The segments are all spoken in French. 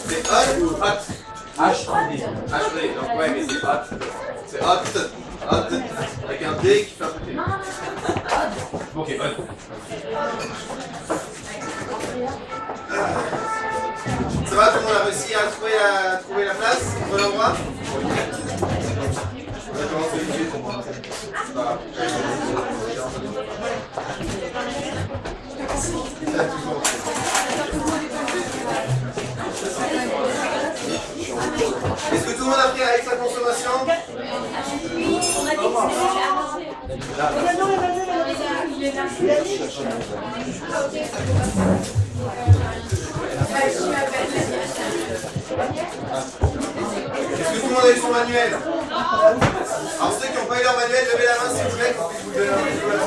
C'est hot ou hot? H3D. H3D, donc ouais, mais c'est hot. C'est hot, hot, avec un D qui fait un peu T. Ok, hot. Ça va, tout le monde a réussi à trouver la place, trouver l'endroit? On va commencer vite fait. C'est pas grave. Est-ce que tout le monde a pris avec sa consommation? Oui, on a dit que c'était avancé. Est-ce que tout le monde a eu son manuel? Alors ceux qui n'ont pas eu leur manuel, levez la main s'il vous plaît, qu'on puisse vous donner un petit peu la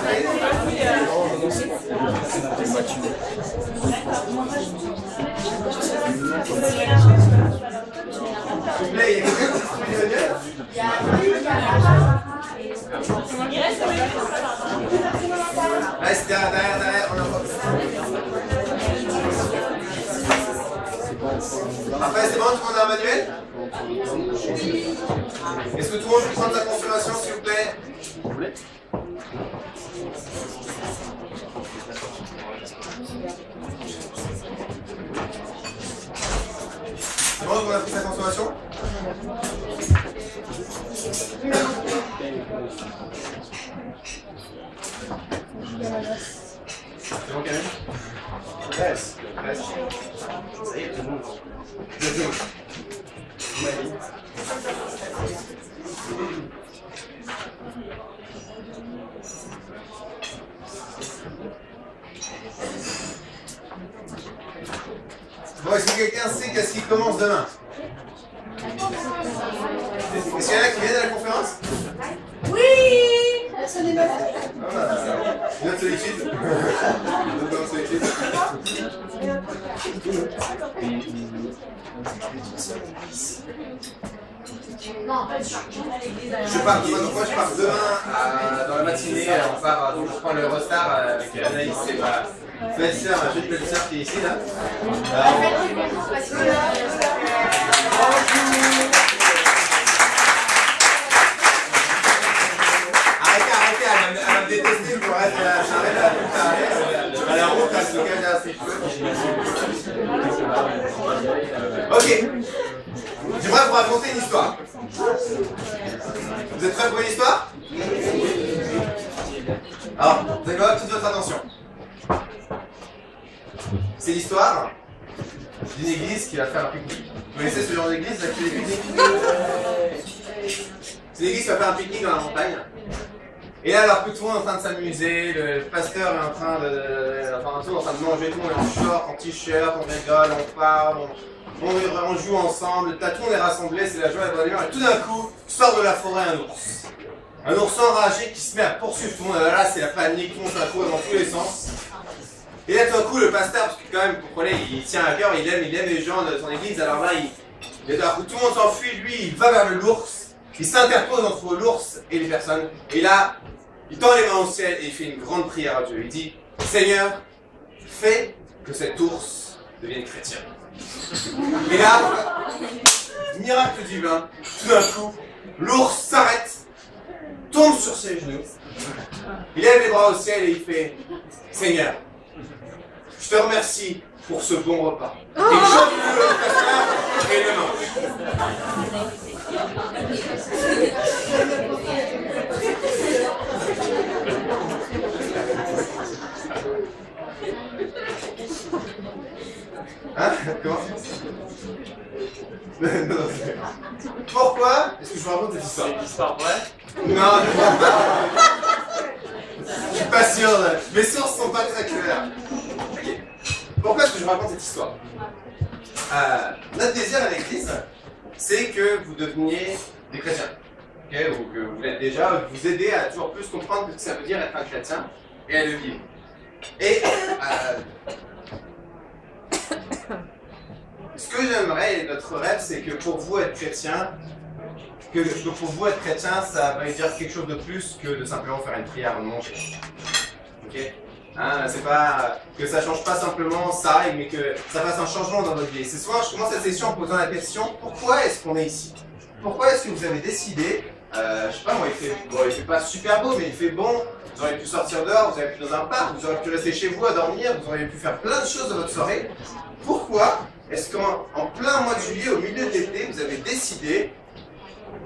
s'il vous plaît, il y a quelqu'un qui a trouvé le manuel? Reste derrière, on a pas. Parfait, c'est bon, tout le monde a un manuel? Est-ce que tout le monde peut prendre sa consommation, s'il vous plaît? C'est bon, tout le monde a pris sa consommation? C'est bon, Camille? Reste. Ça y est, tout le monde. Bon, est-ce que quelqu'un sait qu'est-ce qui commence demain? Est-ce qu'il y en a qui viennent à la conférence? Oui! Personne n'est malade. Une autre solitude. Une autre solitude. Je pars demain, donc moi je pars demain dans la matinée, on part, donc je prends le Eurostar avec Anaïs et ma belle-sœur, ma jeune belle-sœur qui est ici là. Arrêtez, elle va me détester pour être j'arrête à la route, elle se cache derrière ses cheveux. Ok. J'aimerais vous raconter une histoire. Vous êtes prêts pour une histoire? Alors, vous allez avoir toute votre attention. C'est l'histoire d'une église qui va faire un pique-nique. Vous connaissez ce genre d'église qui fait des pique-niques? C'est une église qui va faire un pique-nique dans la montagne. Et là, alors que tout le monde est en train de s'amuser, le pasteur est en train de manger, tout le monde est en short, en t-shirt, on rigole, on parle, on joue ensemble, tout le monde est rassemblé, c'est la joie et la bonne humeur, et tout d'un coup, sort de la forêt un ours. Un ours enragé qui se met à poursuivre tout le monde, là c'est la panique, tout le monde s'accroche dans tous les sens. Et là tout d'un coup, le pasteur, parce que quand même, vous comprenez, il tient à cœur, il aime les gens de son église, alors là, tout le monde s'enfuit, lui, il va vers l'ours, il s'interpose entre l'ours et les personnes, et là, il tend les mains au ciel et il fait une grande prière à Dieu. Il dit, Seigneur, fais que cet ours devienne chrétien. Et là, miracle divin, tout d'un coup, l'ours s'arrête, tombe sur ses genoux, il lève les bras au ciel et il fait, Seigneur, je te remercie pour ce bon repas. Et il chope le pasteur et il le mange. Hein? Comment? Pourquoi est-ce que je vous raconte cette histoire? C'est une histoire vraie? Non, je suis pas sûr. Mes sources sont pas très claires. Okay. Pourquoi est-ce que je raconte cette histoire? Notre désir à l'église, c'est que vous deveniez des chrétiens. Okay? Ou que vous l'êtes déjà, vous aider à toujours plus comprendre ce que ça veut dire être un chrétien et à le vivre. Et ce que j'aimerais, et notre rêve, c'est que pour vous être chrétien, ça va dire quelque chose de plus que de simplement faire une prière avant de manger. Ok? Hein, c'est pas que ça change pas simplement ça, mais que ça fasse un changement dans votre vie. Et ce soir, je commence cette session en posant la question, pourquoi est-ce qu'on est ici? Pourquoi est-ce que vous avez décidé, je sais pas moi, il fait pas super beau, mais il fait bon, vous auriez pu sortir dehors, vous auriez pu dans un parc, vous auriez pu rester chez vous à dormir, vous auriez pu faire plein de choses de votre soirée. Pourquoi est-ce qu'en plein mois de juillet, au milieu de l'été, vous avez décidé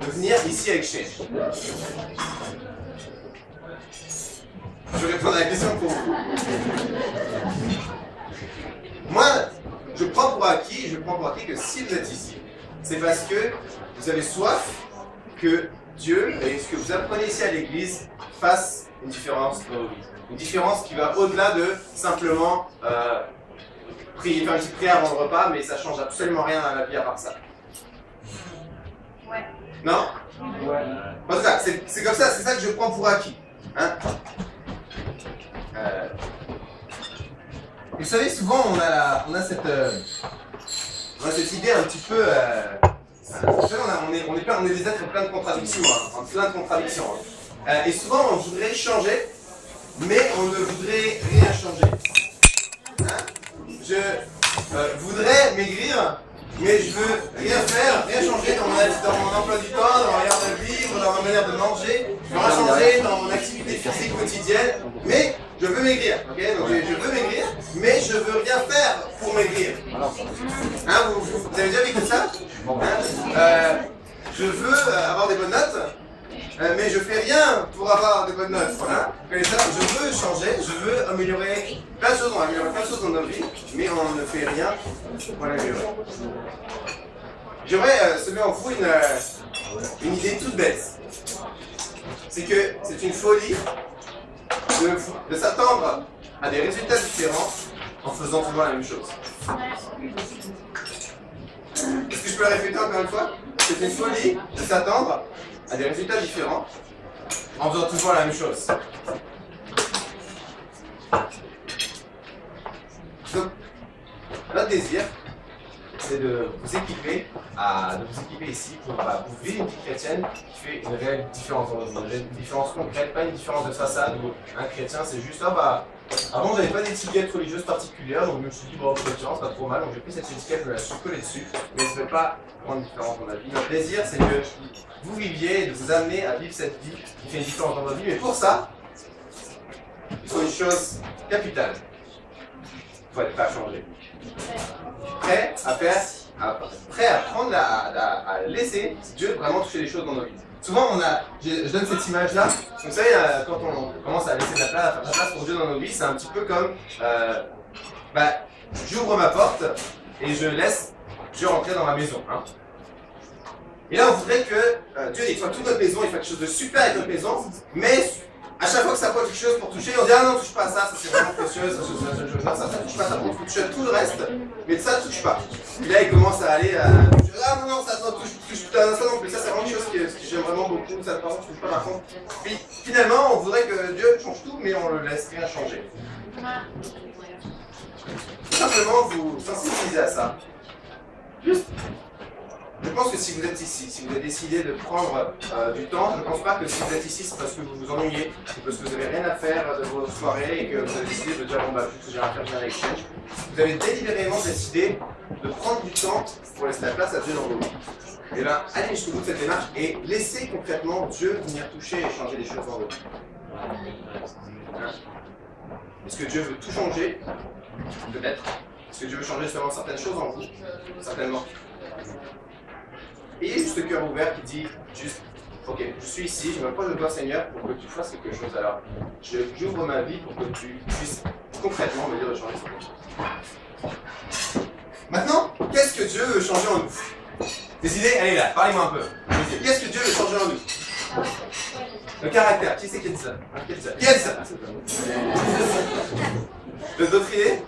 de venir ici à Exchange? Je vais répondre à la question pour vous. Moi, je prends pour acquis que si vous êtes ici, c'est parce que vous avez soif que Dieu et ce que vous apprenez ici à l'église fasse une différence dans vos vies. Une différence qui va au-delà de simplement faire une petite prière avant le repas, mais ça change absolument rien à la vie à part ça. Ouais. Non? Ouais. En tout cas, c'est comme ça, c'est ça que je prends pour acquis. Hein? Vous savez, souvent on a cette idée un petit peu. Vous savez, on est des êtres plein de contradictions, hein, plein de contradictions. Et souvent on voudrait changer, mais on ne voudrait rien changer. Hein? Je voudrais maigrir, mais je veux rien faire, rien changer dans mon emploi du temps, dans ma manière de vivre, dans ma manière de manger, rien changer dans mon activité physique quotidienne, mais je veux maigrir, ok? Donc je veux maigrir, mais je veux rien faire pour maigrir. Hein, vous avez déjà vécu ça? Hein? Je veux avoir des bonnes notes, mais je fais rien pour avoir des bonnes notes. Hein? Je veux changer, je veux améliorer plein de choses, on va améliorer plein de choses dans notre vie, mais on ne fait rien pour l'améliorer. J'aimerais semer en vous une idée toute bête. C'est que c'est une folie de s'attendre à des résultats différents en faisant toujours la même chose. Est-ce que je peux le répéter encore une fois? C'est une folie de s'attendre à des résultats différents en faisant toujours la même chose. Donc, notre désir, c'est de vous équiper ici pour vivre une vie chrétienne qui fait une réelle différence dans votre vie, une différence concrète, pas une différence de façade où un chrétien c'est juste avant j'avais pas d'étiquette religieuse particulière, donc je me suis dit chrétien c'est pas trop mal, donc j'ai pris cette étiquette, je me la suis collée dessus, mais ça ne fait pas grande différence dans ma vie. Notre désir c'est que vous viviez et de vous amener à vivre cette vie qui fait une différence dans votre vie, mais pour ça, il faut une chose capitale, il faut être prêt à changer. Prêt à prendre à laisser Dieu vraiment toucher les choses dans nos vies. Souvent, je donne cette image-là. Vous savez, quand on commence à laisser de la place, à faire de la place pour Dieu dans nos vies, c'est un petit peu comme j'ouvre ma porte et je laisse Dieu rentrer dans ma maison. Hein. Et là, on voudrait que Dieu nettoie toute notre maison, il fait quelque chose de super avec notre maison, mais à chaque fois que ça apporte quelque chose pour toucher, on dit ah non, touche pas à ça, ça c'est vraiment précieux, ça touche pas à ça, pour toucher tout le reste, mais ça touche pas. Puis là il commence à aller ah non, ça touche pas à ça non plus, ça c'est vraiment une chose que j'aime vraiment beaucoup, ça par contre touche pas par contre. Puis finalement on voudrait que Dieu change tout, mais on le laisse rien changer. Tout simplement vous sensibilisez à ça. Juste. Je pense que si vous êtes ici, si vous avez décidé de prendre du temps, je ne pense pas que si vous êtes ici, c'est parce que vous vous ennuyez, c'est parce que vous n'avez rien à faire de vos soirées et que vous avez décidé de dire bon bah j'ai rien à faire, je viens à l'exchange. Vous avez délibérément décidé de prendre du temps pour laisser la place à Dieu dans vos vies. Et là, allez jusqu'au bout de cette démarche et laissez concrètement Dieu venir toucher et changer les choses dans vos vies. Hein? Est-ce que Dieu veut tout changer? Peut-être. Est-ce que Dieu veut changer seulement certaines choses en vous? Certainement. Ayez juste le cœur ouvert qui dit juste, ok, je suis ici, je m'approche de toi Seigneur pour que tu fasses quelque chose. Alors, j'ouvre ma vie pour que tu puisses concrètement me dire de changer ce que Maintenant, qu'est-ce que Dieu veut changer en nous? Des idées? Allez là, parlez-moi un peu. Qu'est-ce que Dieu veut changer en nous? Le caractère, qui c'est qui a dit ça? Qui a dit ça? D'autres idées?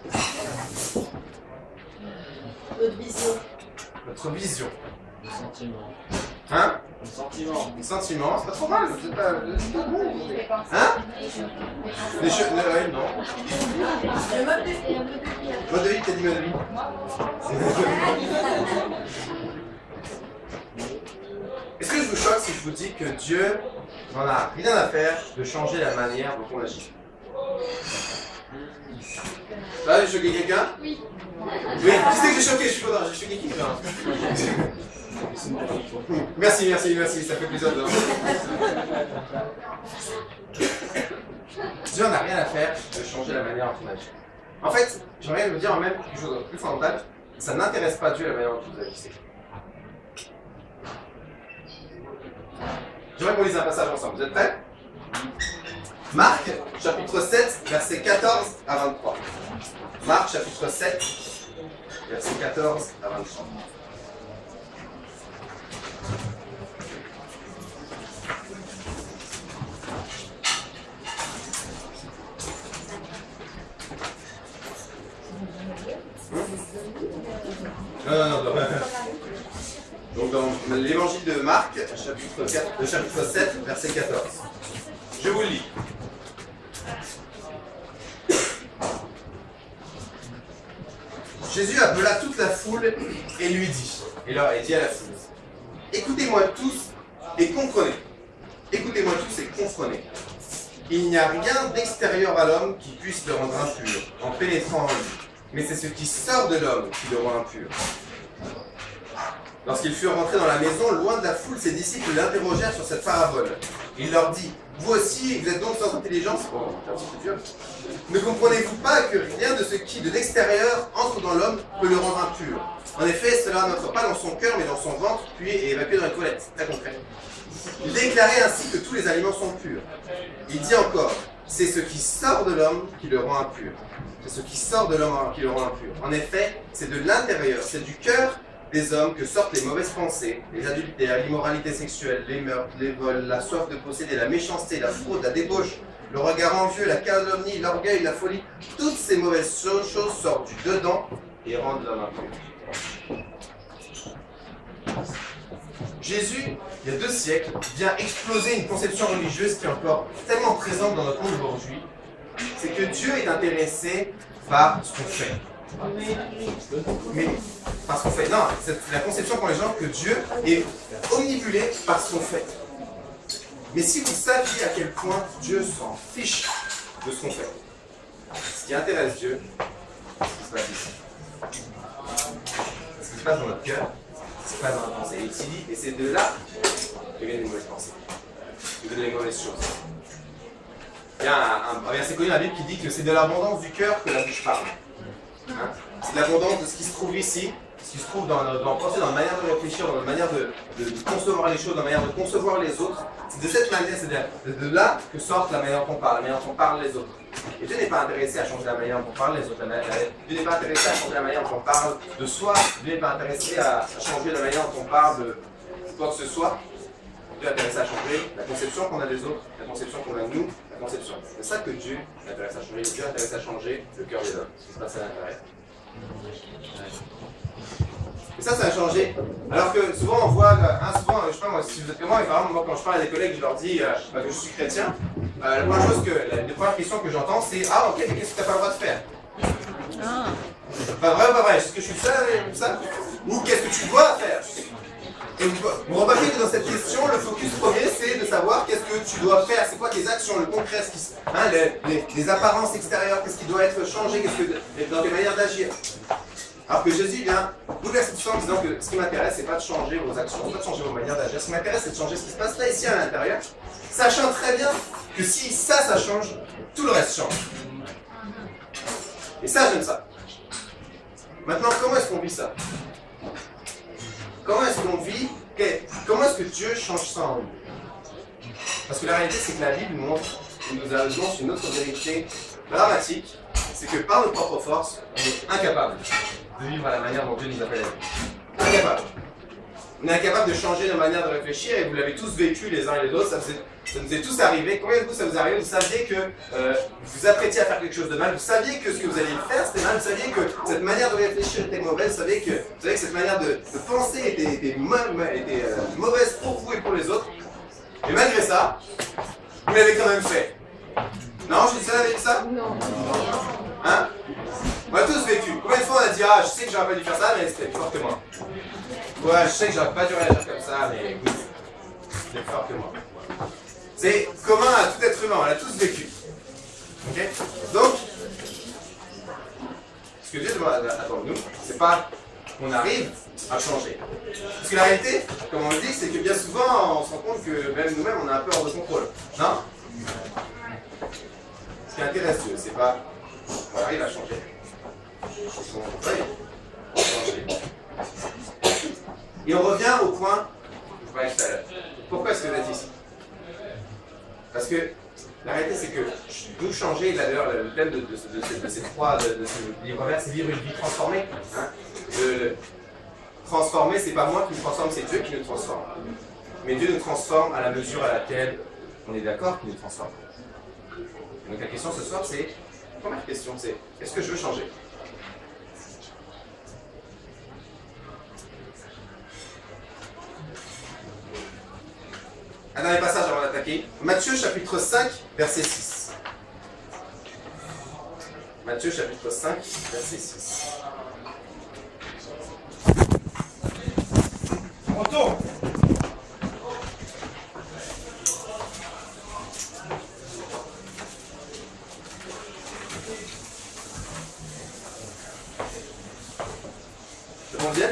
Notre vision. Notre vision. Le sentiment. Hein? Le sentiment. Le sentiment, c'est pas trop mal, c'est pas bon. Hein? Les cheveux, ouais, non. Le mode de vie. Mode de vie, t'as dit mode de vie? Est-ce que je vous choque si je vous dis que Dieu n'en a rien à faire de changer la manière dont on agit? Ah, j'ai choqué quelqu'un? Oui. Oui, qui c'est que j'ai choqué? Je suis content, j'ai choqué qui? Merci, ça fait plaisir de Dieu n'a rien à faire de changer la manière dont on agit. En fait, j'aimerais me dire même quelque chose de plus fondamental, ça n'intéresse pas Dieu la manière dont vous agissez. J'aimerais qu'on lise un passage ensemble. Vous êtes prêts? Marc, chapitre 7, versets 14 à 23. Marc, chapitre 7, versets 14 à 23. Non. Donc dans l'évangile de Marc, chapitre 7, verset 14. Je vous le lis. Jésus appela toute la foule et lui dit, dit à la foule, écoutez-moi tous et comprenez. Écoutez-moi tous et comprenez. Il n'y a rien d'extérieur à l'homme qui puisse le rendre impur en pénétrant en lui. Mais c'est ce qui sort de l'homme qui le rend impur. Lorsqu'ils furent rentrés dans la maison, loin de la foule, ses disciples l'interrogèrent sur cette parabole. Il leur dit, vous aussi, vous êtes donc sans intelligence, ne comprenez-vous pas que rien de ce qui, de l'extérieur, entre dans l'homme peut le rendre impur? En effet, cela n'entre pas dans son cœur, mais dans son ventre, puis est évacué dans les toilettes. C'est très concret. Il déclarait ainsi que tous les aliments sont purs. Il dit encore, c'est ce qui sort de l'homme qui le rend impur. C'est ce qui sort de l'homme qui le rend impur. En effet, c'est de l'intérieur, c'est du cœur des hommes que sortent les mauvaises pensées, les adultères, l'immoralité sexuelle, les meurtres, les vols, la soif de posséder, la méchanceté, la fraude, la débauche, le regard envieux, la calomnie, l'orgueil, la folie. Toutes ces mauvaises choses sortent du dedans et rendent l'homme impur. Jésus, il y a 2 siècles, vient exploser une conception religieuse qui est encore tellement présente dans notre monde aujourd'hui. C'est que Dieu est intéressé par ce qu'on fait. Mais par ce qu'on fait. Non, c'est la conception qu'ont les gens que Dieu est omnibulé par ce qu'on fait. Mais si vous saviez à quel point Dieu s'en fiche de ce qu'on fait, ce qui intéresse Dieu, c'est ce qui se passe ici. Ce qui se passe dans notre cœur, ce qui se passe dans notre pensée. Et c'est de là que viennent les mauvaises pensées, que viennent les mauvaises choses. Il y a un verset connu dans la Bible qui dit que c'est de l'abondance du cœur que la bouche parle. Hein? C'est de l'abondance de ce qui se trouve ici, ce qui se trouve dans notre pensée, dans la manière de réfléchir, dans la manière de concevoir les choses, dans la manière de concevoir les autres. C'est de cette manière, c'est de là que sort la manière dont on parle, la manière dont on parle les autres. Et Dieu n'est pas intéressé à changer la manière dont on parle les autres. Dieu n'est pas intéressé à changer la manière dont on parle de soi. Dieu n'est pas intéressé à changer la manière dont on parle de quoi que ce soit. Dieu est intéressé à changer la conception qu'on a des autres, la conception qu'on a de nous, la conception. C'est ça que Dieu est intéressé à changer. Dieu est intéressé à changer le cœur des hommes, ce qui se passe à l'intérieur. Et ça a changé. Alors que souvent on voit, souvent, je sais pas moi, si vous êtes comme moi, par exemple, moi quand je parle à des collègues, je leur dis que je suis chrétien, la première chose les premières questions que j'entends, c'est ah ok, mais qu'est-ce que tu n'as pas le droit de faire? Pas vrai ou pas vrai? Est-ce que je suis le seul ça? Ou qu'est-ce que tu dois faire? Et vous remarquez que dans cette question, le focus premier, c'est de savoir qu'est-ce que tu dois faire, c'est quoi tes actions, le concret, les apparences extérieures, qu'est-ce qui doit être changé, dans tes manières d'agir. Alors que Jésus vient bouleverser tout ça en disant que ce qui m'intéresse, c'est pas de changer vos actions, c'est pas de changer vos manières d'agir. Ce qui m'intéresse, c'est de changer ce qui se passe là, ici, à l'intérieur, sachant très bien que si ça change, tout le reste change. Et ça, j'aime ça. Maintenant, comment est-ce qu'on vit ça? Comment est-ce qu'on vit? Comment est-ce que Dieu change ça en nous? Parce que la réalité, c'est que la Bible nous annonce une autre vérité dramatique, c'est que par nos propres forces, on est incapable de vivre à la manière dont Dieu nous appelle à vivre. Incapable. On est incapable de changer nos manières de réfléchir, et vous l'avez tous vécu les uns et les autres, ça nous est tous arrivé. Combien de vous ça vous arrive? Vous saviez que vous vous apprêtiez à faire quelque chose de mal, vous saviez que ce que vous alliez faire c'était mal, vous saviez que cette manière de réfléchir était mauvaise, vous saviez que cette manière de penser était mauvaise pour vous et pour les autres, et malgré ça, vous l'avez quand même fait. Non, je suis seul avec ça? Non. Hein? On a tous vécu. Combien de fois on a dit ah je sais que j'aurais pas dû faire ça, mais c'était plus fort que moi. Ouais, je sais que j'aurais pas dû réagir comme ça, mais écoute, c'est plus fort que moi. C'est commun à tout être humain, on l'a tous vécu. Ok? Donc, Ce que Dieu demande de nous, c'est pas qu'on arrive à changer. Parce que la réalité, comme on le dit, c'est que bien souvent, on se rend compte que même nous-mêmes, on a un peu hors de contrôle. Non? Ce qui intéresse Dieu, c'est pas qu'on arrive à changer. C'est qu'on veuille changer. Et on revient au point que je parlais tout à l'heure. Pourquoi est-ce que vous êtes ici? Parce que la réalité, c'est que nous changer, d'ailleurs, le thème de ces trois, de ce livre-là, c'est vivre une vie transformée. Hein? Transformer, c'est pas moi qui nous transforme, c'est Dieu qui nous transforme. Mais Dieu nous transforme à la mesure à laquelle on est d'accord qu'il nous transforme. Donc la question ce soir, c'est, la première question, c'est, est-ce que je veux changer? Un dernier passage avant d'attaquer. Matthieu chapitre 5, verset 6. Matthieu chapitre 5, verset 6. On tourne. C'est bon, bien?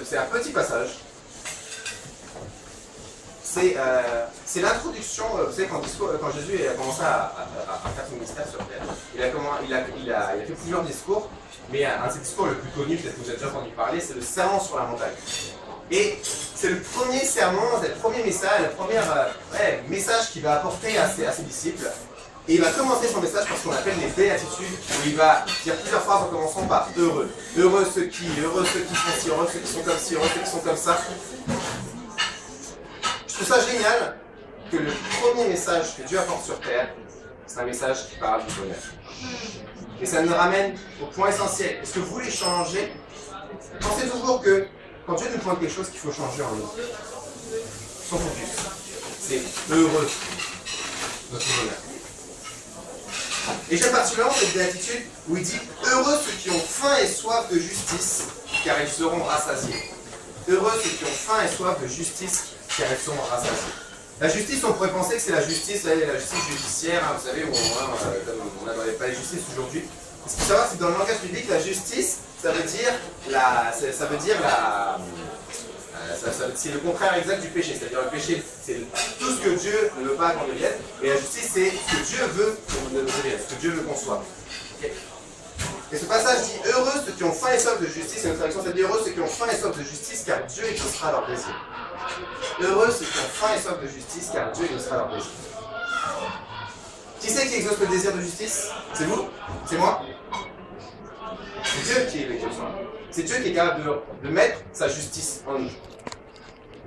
C'est un petit passage. C'est l'introduction, vous savez, quand Jésus a commencé à faire son ministère sur terre, il a fait plusieurs discours, mais un de ses discours le plus connu, peut-être que vous avez déjà entendu parler, c'est le sermon sur la montagne. Et c'est le premier sermon, c'est le premier message, le premier message qu'il va apporter à ses disciples. Et il va commencer son message par ce qu'on appelle les béatitudes, où il va dire plusieurs phrases en commençant par heureux. Heureux ceux qui font ci, heureux ceux qui sont comme ci, heureux ceux qui sont comme ça. Je trouve ça génial que le premier message que Dieu apporte sur terre, c'est un message qui parle du bonheur. Et ça nous ramène au point essentiel. Est-ce que vous voulez changer? Pensez toujours que quand Dieu nous pointe quelque chose qu'il faut changer en nous, son focus, c'est heureux notre bonheur. Et j'aime particulièrement cette béatitude où il dit « Heureux ceux qui ont faim et soif de justice, car ils seront rassasiés. » Heureux ceux qui ont faim et soif de justice, car ils seront rassasiés. La justice, on pourrait penser que c'est la justice judiciaire, hein, vous savez, où on a dans les palais de justice aujourd'hui. Ce qu'il faut savoir, c'est que dans le langage biblique, la justice, c'est le contraire exact du péché. C'est-à-dire le péché, c'est tout ce que Dieu ne veut pas qu'on devienne, et la justice, c'est ce que Dieu veut qu'on devienne, ce que Dieu veut qu'on soit. Okay. Et ce passage dit « Heureux ceux qui ont faim et soif de justice », et notre traduction, ça dit « Heureux ceux qui ont faim et soif de justice, car Dieu exaucera leur désir. » Heureux ceux qui ont faim et soif de justice, car Dieu exaucera leur désir. Qui c'est qui exauce le désir de justice? C'est vous? C'est moi? C'est Dieu qui est l'exauceur. C'est Dieu qui est capable de mettre sa justice en nous.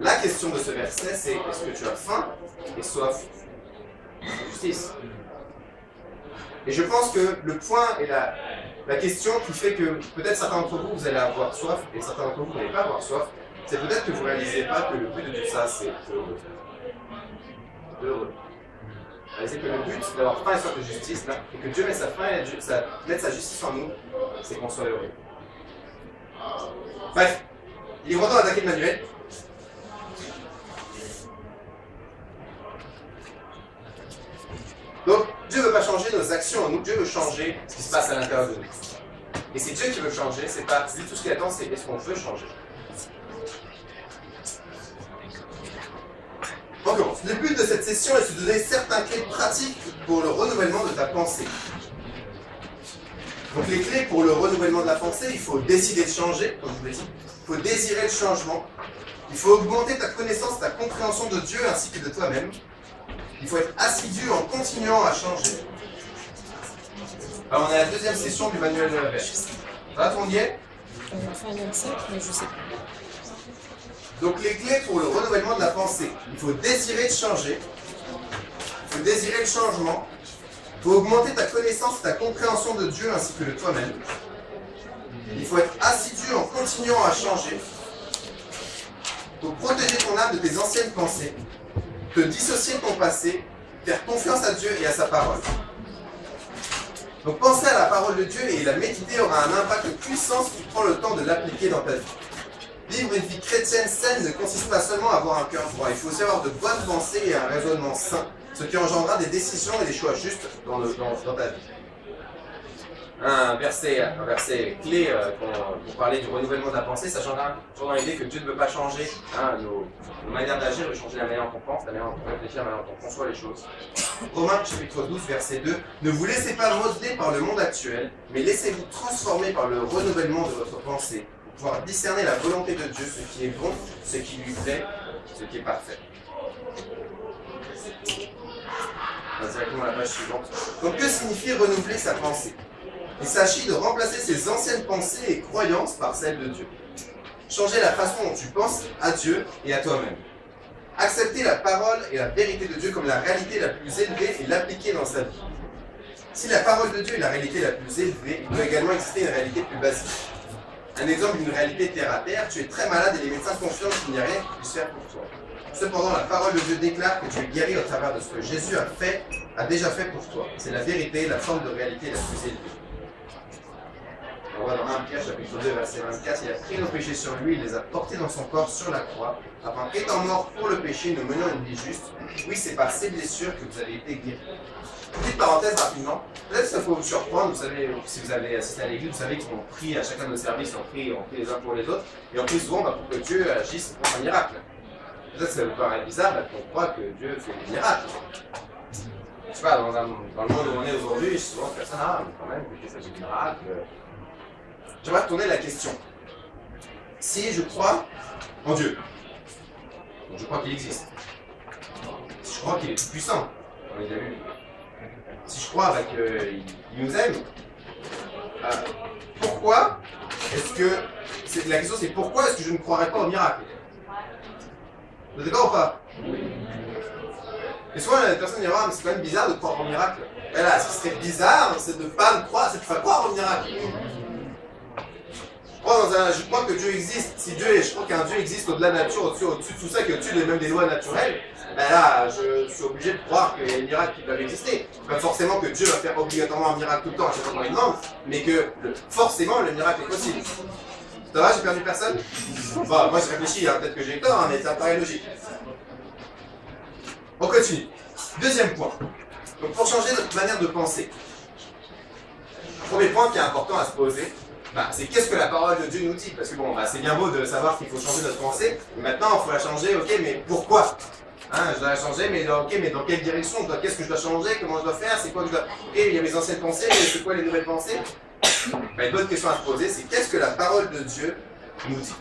La question de ce verset, c'est est-ce que tu as faim et soif de justice? Et je pense que le point et la question qui fait que peut-être certains d'entre vous, vous allez avoir soif et certains d'entre vous n'allez pas avoir soif, c'est peut-être que vous ne réalisez pas que le but de tout ça, c'est heureux. Heureux. Réalisez que le but d'avoir faim et soif de justice, là, et que Dieu mette sa faim et mette sa justice en nous, c'est qu'on soit heureux. Bref, il est grand temps d'attaquer le manuel. Donc, Dieu ne veut pas changer nos actions en nous, Dieu veut changer ce qui se passe à l'intérieur de nous. Et c'est Dieu qui veut changer, c'est pas lui tout ce qu'il attend, c'est est-ce qu'on veut changer. On commence. Le but de cette session est de te donner certaines clés pratiques pour le renouvellement de ta pensée. Donc les clés pour le renouvellement de la pensée, il faut décider de changer, comme je vous l'ai dit. Il faut désirer le changement. Il faut augmenter ta connaissance, ta compréhension de Dieu ainsi que de toi-même. Il faut être assidu en continuant à changer. Alors on est à la deuxième session du manuel de la verre. Ça va, tout le monde y est? On va faire 25, mais je sais pas. Donc les clés pour le renouvellement de la pensée. Il faut désirer de changer. Il faut désirer le changement. Il faut augmenter ta connaissance, ta compréhension de Dieu ainsi que de toi-même. Il faut être assidu en continuant à changer. Il faut protéger ton âme de tes anciennes pensées. Te dissocier de ton passé. Faire confiance à Dieu et à sa parole. Donc penser à la parole de Dieu et la méditer aura un impact puissant si tu prends le temps de l'appliquer dans ta vie. Vivre une vie chrétienne saine ne consiste pas seulement à avoir un cœur droit. Il faut aussi avoir de bonnes pensées et un raisonnement sain, ce qui engendrera des décisions et des choix justes dans ta vie. Un verset clé pour parler du renouvellement de la pensée, sachant dans l'idée que Dieu ne veut pas changer nos manières d'agir, il veut changer la manière dont on pense, la manière dont on réfléchit, la manière dont on conçoit les choses. Romains chapitre 12, verset 2, ne vous laissez pas modeler par le monde actuel, mais laissez-vous transformer par le renouvellement de votre pensée, pour pouvoir discerner la volonté de Dieu, ce qui est bon, ce qui lui plaît, ce qui est parfait. On va directement à la page suivante. Donc que signifie renouveler sa pensée? Il s'agit de remplacer ses anciennes pensées et croyances par celles de Dieu. Changer la façon dont tu penses à Dieu et à toi-même. Accepter la parole et la vérité de Dieu comme la réalité la plus élevée et l'appliquer dans sa vie. Si la parole de Dieu est la réalité la plus élevée, il doit également exister une réalité plus basique. Un exemple d'une réalité terre à terre, tu es très malade et les médecins confirment qu'il n'y a rien qui puisse faire pour toi. Cependant, la parole de Dieu déclare que tu es guéri au travers de ce que Jésus a déjà fait pour toi. C'est la vérité, la forme de réalité la plus élevée. On voit dans 1 Pierre chapitre 2 verset 24, il a pris nos péchés sur lui, il les a portés dans son corps sur la croix, afin qu'étant mort pour le péché, nous menions une vie juste. Oui, c'est par ces blessures que vous avez été guéris. Petite parenthèse rapidement, peut-être ça peut vous surprendre, vous savez, si vous avez assisté à l'église, vous savez qu'on prie à chacun de nos services, on prie les uns pour les autres, et on prie souvent pour que Dieu agisse pour un miracle. Peut-être que ça vous paraît bizarre qu'on croit que Dieu fait des miracles. Je sais pas, dans le monde où on est aujourd'hui, souvent personne mais quand même, que ça fait des miracles. J'aimerais tourner la question. Si je crois en Dieu, donc je crois qu'il existe. Si je crois qu'il est tout puissant, on l'a déjà vu. Si je crois qu'il nous aime, pourquoi est-ce que... La question c'est pourquoi est-ce que je ne croirais pas au miracle? Vous êtes d'accord ou pas? Et souvent la personne dira, mais c'est quand même bizarre de croire au miracle. Et là, ce qui serait bizarre, c'est de ne pas croire, c'est de ne pas croire au miracle. Je crois que Dieu existe. Si je crois qu'un Dieu existe au-delà de la nature, au-dessus de tout ça, qui est au-dessus même des lois naturelles, ben là, je suis obligé de croire qu'il y a des miracles qui peuvent exister. Pas forcément que Dieu va faire obligatoirement un miracle tout le temps à chaque fois qu'on lui demande, mais que forcément le miracle est possible. Ça va, j'ai perdu personne? Bon, moi je réfléchis, peut-être que j'ai tort, mais ça paraît logique. On continue. Deuxième point. Donc pour changer notre manière de penser, premier point qui est important à se poser, c'est qu'est-ce que la parole de Dieu nous dit? Parce que bon, c'est bien beau de savoir qu'il faut changer notre pensée, mais maintenant il faut la changer, ok, mais pourquoi? Je dois la changer, mais dans quelle direction? Qu'est-ce que je dois changer? Comment je dois faire? C'est quoi que je dois... Ok, il y a mes anciennes pensées, mais c'est quoi les nouvelles pensées? Une bonne question à se poser, c'est qu'est-ce que la parole de Dieu nous dit?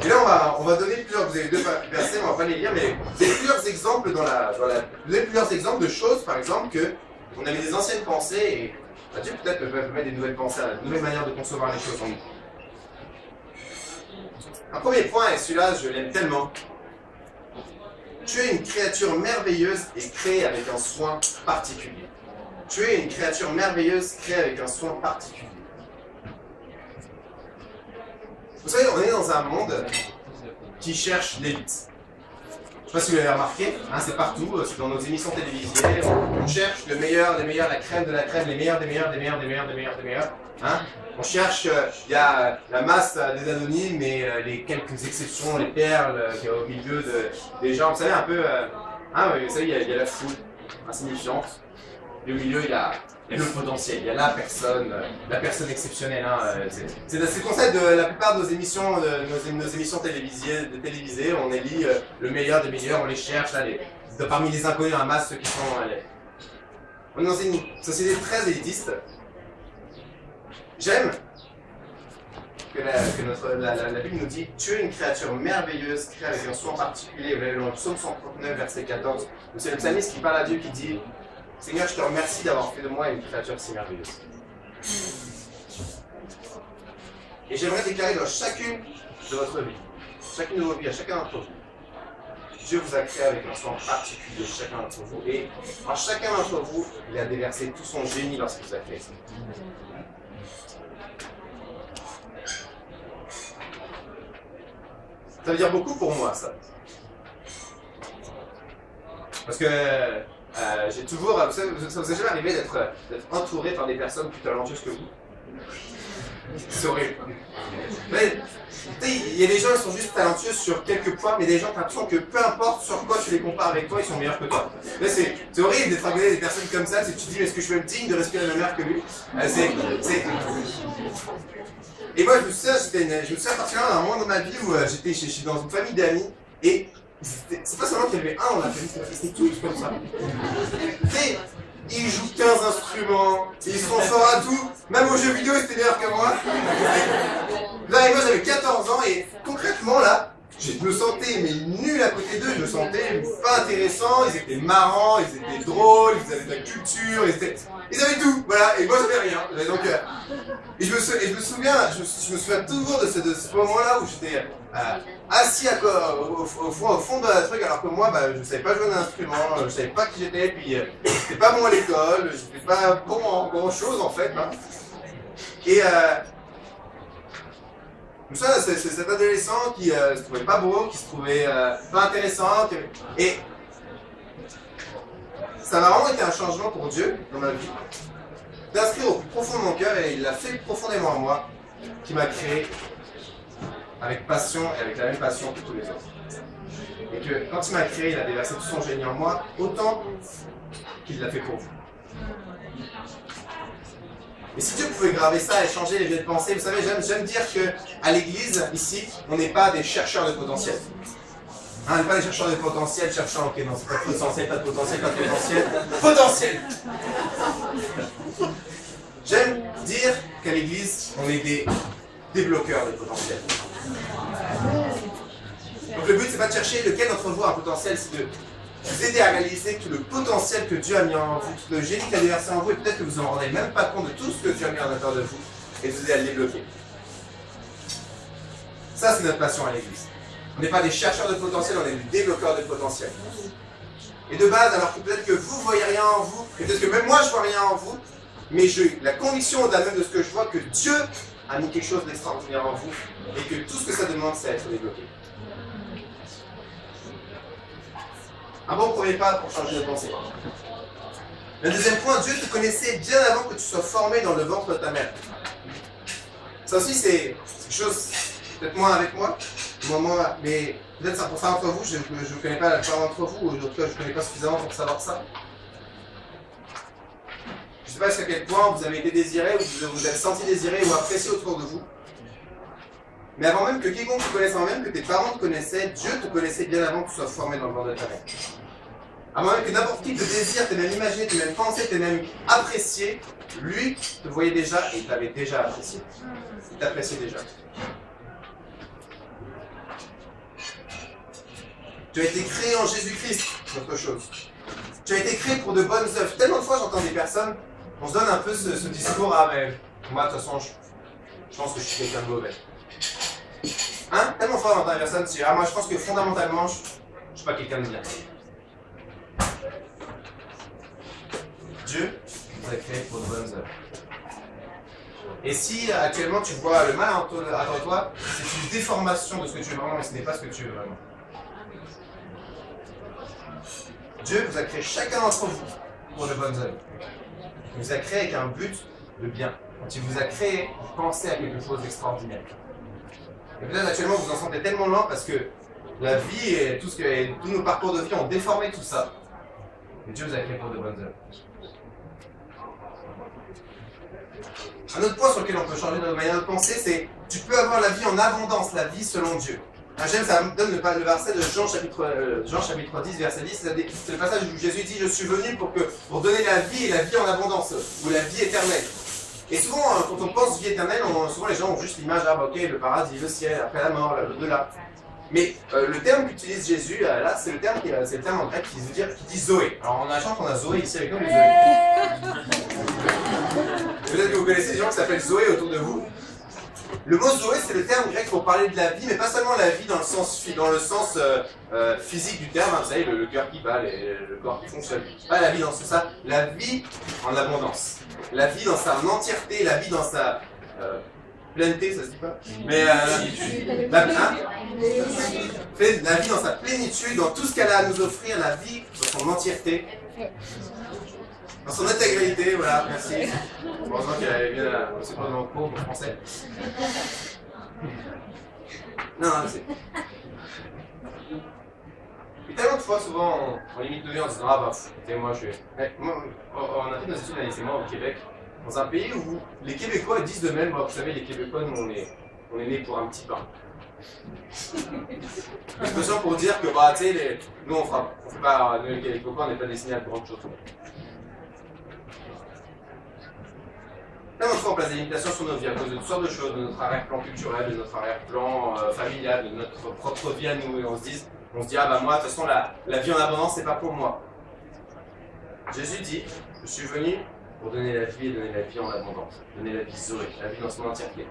Et là, on va donner plusieurs, vous avez deux versets, on va pas les lire, mais vous avez plusieurs exemples vous avez plusieurs exemples de choses, par exemple, que on avait des anciennes pensées et Dieu peut-être peut mettre des nouvelles pensées, une nouvelle manière de concevoir les choses en nous. Un premier point, et celui-là, je l'aime tellement. Tu es une créature merveilleuse et créée avec un soin particulier. Tu es une créature merveilleuse créée avec un soin particulier. Vous savez, on est dans un monde qui cherche l'élite. Je ne sais pas si vous l'avez remarqué, c'est partout, c'est dans nos émissions télévisées, on cherche le meilleur, la crème de la crème, les meilleurs des meilleurs, des meilleurs, des meilleurs, des meilleurs, des meilleurs. On cherche, il y a la masse des anonymes et les quelques exceptions, les perles qu'il y a au milieu des gens. Vous savez, un peu, vous savez, il y a la foule insignifiante, et au milieu, il y a le potentiel, il y a la personne exceptionnelle. C'est le concept de la plupart de nos émissions télévisées, on élit le meilleur des meilleurs, on les cherche, là, parmi les inconnus en masse, ceux qui sont... On est dans une société très élitiste. J'aime que la Bible nous dit « Tu es une créature merveilleuse, créée avec un soin particulier ». Vous l'avez dans le psaume 139, verset 14. C'est le psalmiste qui parle à Dieu qui dit « Seigneur, je te remercie d'avoir fait de moi une créature si merveilleuse. » Et j'aimerais déclarer dans chacune de votre vie, chacune de vos vies, à chacun d'entre vous, Dieu vous a créé avec un soin particulier, chacun d'entre vous. Et en chacun d'entre vous, il a déversé tout son génie lorsqu'il vous a créé. Ça veut dire beaucoup pour moi, ça. Parce que j'ai toujours... Ça vous est jamais arrivé d'être entouré par des personnes plus talentueuses que vous? C'est horrible. Mais, tu sais, il y a des gens qui sont juste talentueux sur quelques points, mais des gens, t'as l'impression que peu importe sur quoi tu les compares avec toi, ils sont meilleurs que toi. Là, c'est horrible d'être à des personnes comme ça, c'est que tu te dis, est-ce que je suis même digne de respirer la même air que lui? Et moi, je me souviens particulièrement d'un moment dans ma vie où j'étais dans une famille d'amis, et c'est pas seulement qu'il y avait un dans la famille, c'était tous comme ça. Tu sais, ils jouent 15 instruments, ils sont forts à tout, même aux jeux vidéo ils étaient meilleurs que moi. Là, et moi j'avais 14 ans et concrètement là, je me sentais mais nul à côté d'eux, je me sentais pas intéressant, ils étaient marrants, ils étaient drôles, ils avaient de la culture, ils avaient tout, voilà, et moi j'avais rien. Donc, et je me souviens toujours de ce moment-là où j'étais assis au fond de la truc, alors que moi je savais pas jouer d'un instrument, je savais pas qui j'étais, puis j'étais pas bon à l'école, j'étais pas bon en grand chose en fait. Hein. Et tout ça, c'est cet adolescent qui se trouvait pas beau, qui se trouvait pas intéressant, et ça m'a vraiment été un changement pour Dieu dans ma vie, d'inscrire au plus profond de mon cœur, et il l'a fait profondément en moi, qui m'a créé avec passion et avec la même passion que tous les autres. Et que quand il m'a créé, il a déversé tout son génie en moi, autant qu'il l'a fait pour vous. Et si Dieu pouvait graver ça et changer les vieilles pensées, vous savez, j'aime dire qu'à l'église, ici, on n'est pas des chercheurs de potentiel. Hein, on n'est pas des chercheurs de potentiel, cherchant, ok, non, c'est pas de potentiel, pas de potentiel, pas de potentiel, potentiel. J'aime dire qu'à l'église, on est des débloqueurs de potentiel. Donc le but, c'est pas de chercher lequel d'entre vous a un potentiel, c'est de vous aider à réaliser tout le potentiel que Dieu a mis en vous, tout le génie qu'il a déversé en vous, et peut-être que vous en rendez même pas compte de tout ce que Dieu a mis en l'intérieur de vous, et de vous aider à le débloquer. Ça, c'est notre passion à l'église. On n'est pas des chercheurs de potentiel, on est des débloqueurs de potentiel. Et de base, alors que peut-être que vous ne voyez rien en vous, et peut-être que même moi je ne vois rien en vous, mais j'ai la conviction au-delà même de ce que je vois que Dieu a mis quelque chose d'extraordinaire en vous, et que tout ce que ça demande, c'est être débloqué. Un bon premier pas pour changer de pensée. Le deuxième point, Dieu te connaissait bien avant que tu sois formé dans le ventre de ta mère. Ça aussi, c'est quelque chose, peut-être moins avec moi, mais peut-être pour ça d'entre vous, je ne connais pas la plupart d'entre vous, ou en tout cas, je ne connais pas suffisamment pour savoir ça. Je ne sais pas jusqu'à quel point vous avez été désiré, ou vous vous êtes senti désiré ou apprécié autour de vous. Mais avant même que quiconque te connaisse, avant même que tes parents te connaissaient, Dieu te connaissait bien avant que tu sois formé dans le ventre de ta mère. Avant même que n'importe qui te désire, t'es même imaginé, t'es même pensé, t'es même apprécié, lui te voyait déjà et t'avait déjà apprécié. Il t'appréciait déjà. Tu as été créé en Jésus-Christ, c'est autre chose. Tu as été créé pour de bonnes œuvres. Tellement de fois j'entends des personnes, on se donne un peu ce discours, ah mais moi de toute façon je pense que je suis quelqu'un de mauvais. Hein? Tellement de fois j'entends des personnes dire, ah moi je pense que fondamentalement je suis pas quelqu'un de bien. Dieu vous a créé pour de bonnes œuvres. Et si actuellement tu vois le mal en toi, c'est une déformation de ce que tu veux vraiment, mais ce n'est pas ce que tu veux vraiment. Dieu vous a créé chacun d'entre vous pour de bonnes œuvres. Il vous a créé avec un but de bien. Quand il vous a créé, vous pensez à quelque chose d'extraordinaire. Et peut-être actuellement vous en sentez tellement loin parce que la vie et tous nos parcours de vie ont déformé tout ça. Et Dieu vous a créé pour de bonnes œuvres. Un autre point sur lequel on peut changer notre manière de penser, c'est tu peux avoir la vie en abondance, la vie selon Dieu. J'aime, ça me donne le verset de Jean chapitre 10, verset 10, c'est le passage où Jésus dit « Je suis venu pour donner la vie et la vie en abondance » ou la vie éternelle. Et souvent, quand on pense vie éternelle, souvent les gens ont juste l'image « Ah bah ok, le paradis, le ciel, après la mort, l'au-delà ». Mais le terme qu'utilise Jésus, là, c'est le terme en grec qui dit Zoé. Alors on a la chance qu'on a Zoé ici avec nous, mais Zoé. Peut-être que vous connaissez des gens qui s'appellent Zoé autour de vous. Le mot Zoé, c'est le terme grec pour parler de la vie, mais pas seulement la vie dans le sens physique du terme, hein, vous savez, le cœur qui bat, le corps qui fonctionne. Pas la vie dans ça, la vie en abondance. La vie dans sa entièreté, la vie dans sa plénitude, ça se dit pas? Mais la vie dans sa plénitude, dans tout ce qu'elle a à nous offrir, la vie dans son entièreté. Dans son intégralité, voilà, merci. Heureusement qu'elle avait bien la... C'est pas dans le cours, en français. Non, c'est... Et tellement de fois, souvent, on limite nos vies en disant « Ah bah, écoutez, moi, je suis... » Moi, on a fait nos études à lycée, moi, au Québec, dans un pays où les Québécois disent de même, vous savez, les Québécois, nous, on est nés pour un petit pain. Expression pour dire que, bah, tu sais, nous, on fait pas... Nous, les Québécois, on n'est pas destinés à de grandes choses. Tellement de fois, on place des limitations sur nos vies à cause de toutes sortes de choses, de notre arrière-plan culturel, de notre arrière-plan familial, de notre propre vie à nous, et on se dit, ah bah moi, de toute façon, la vie en abondance, c'est pas pour moi. Jésus dit, je suis venu pour donner la vie et donner la vie en abondance, donner la vie zoé, la vie dans son entièreté.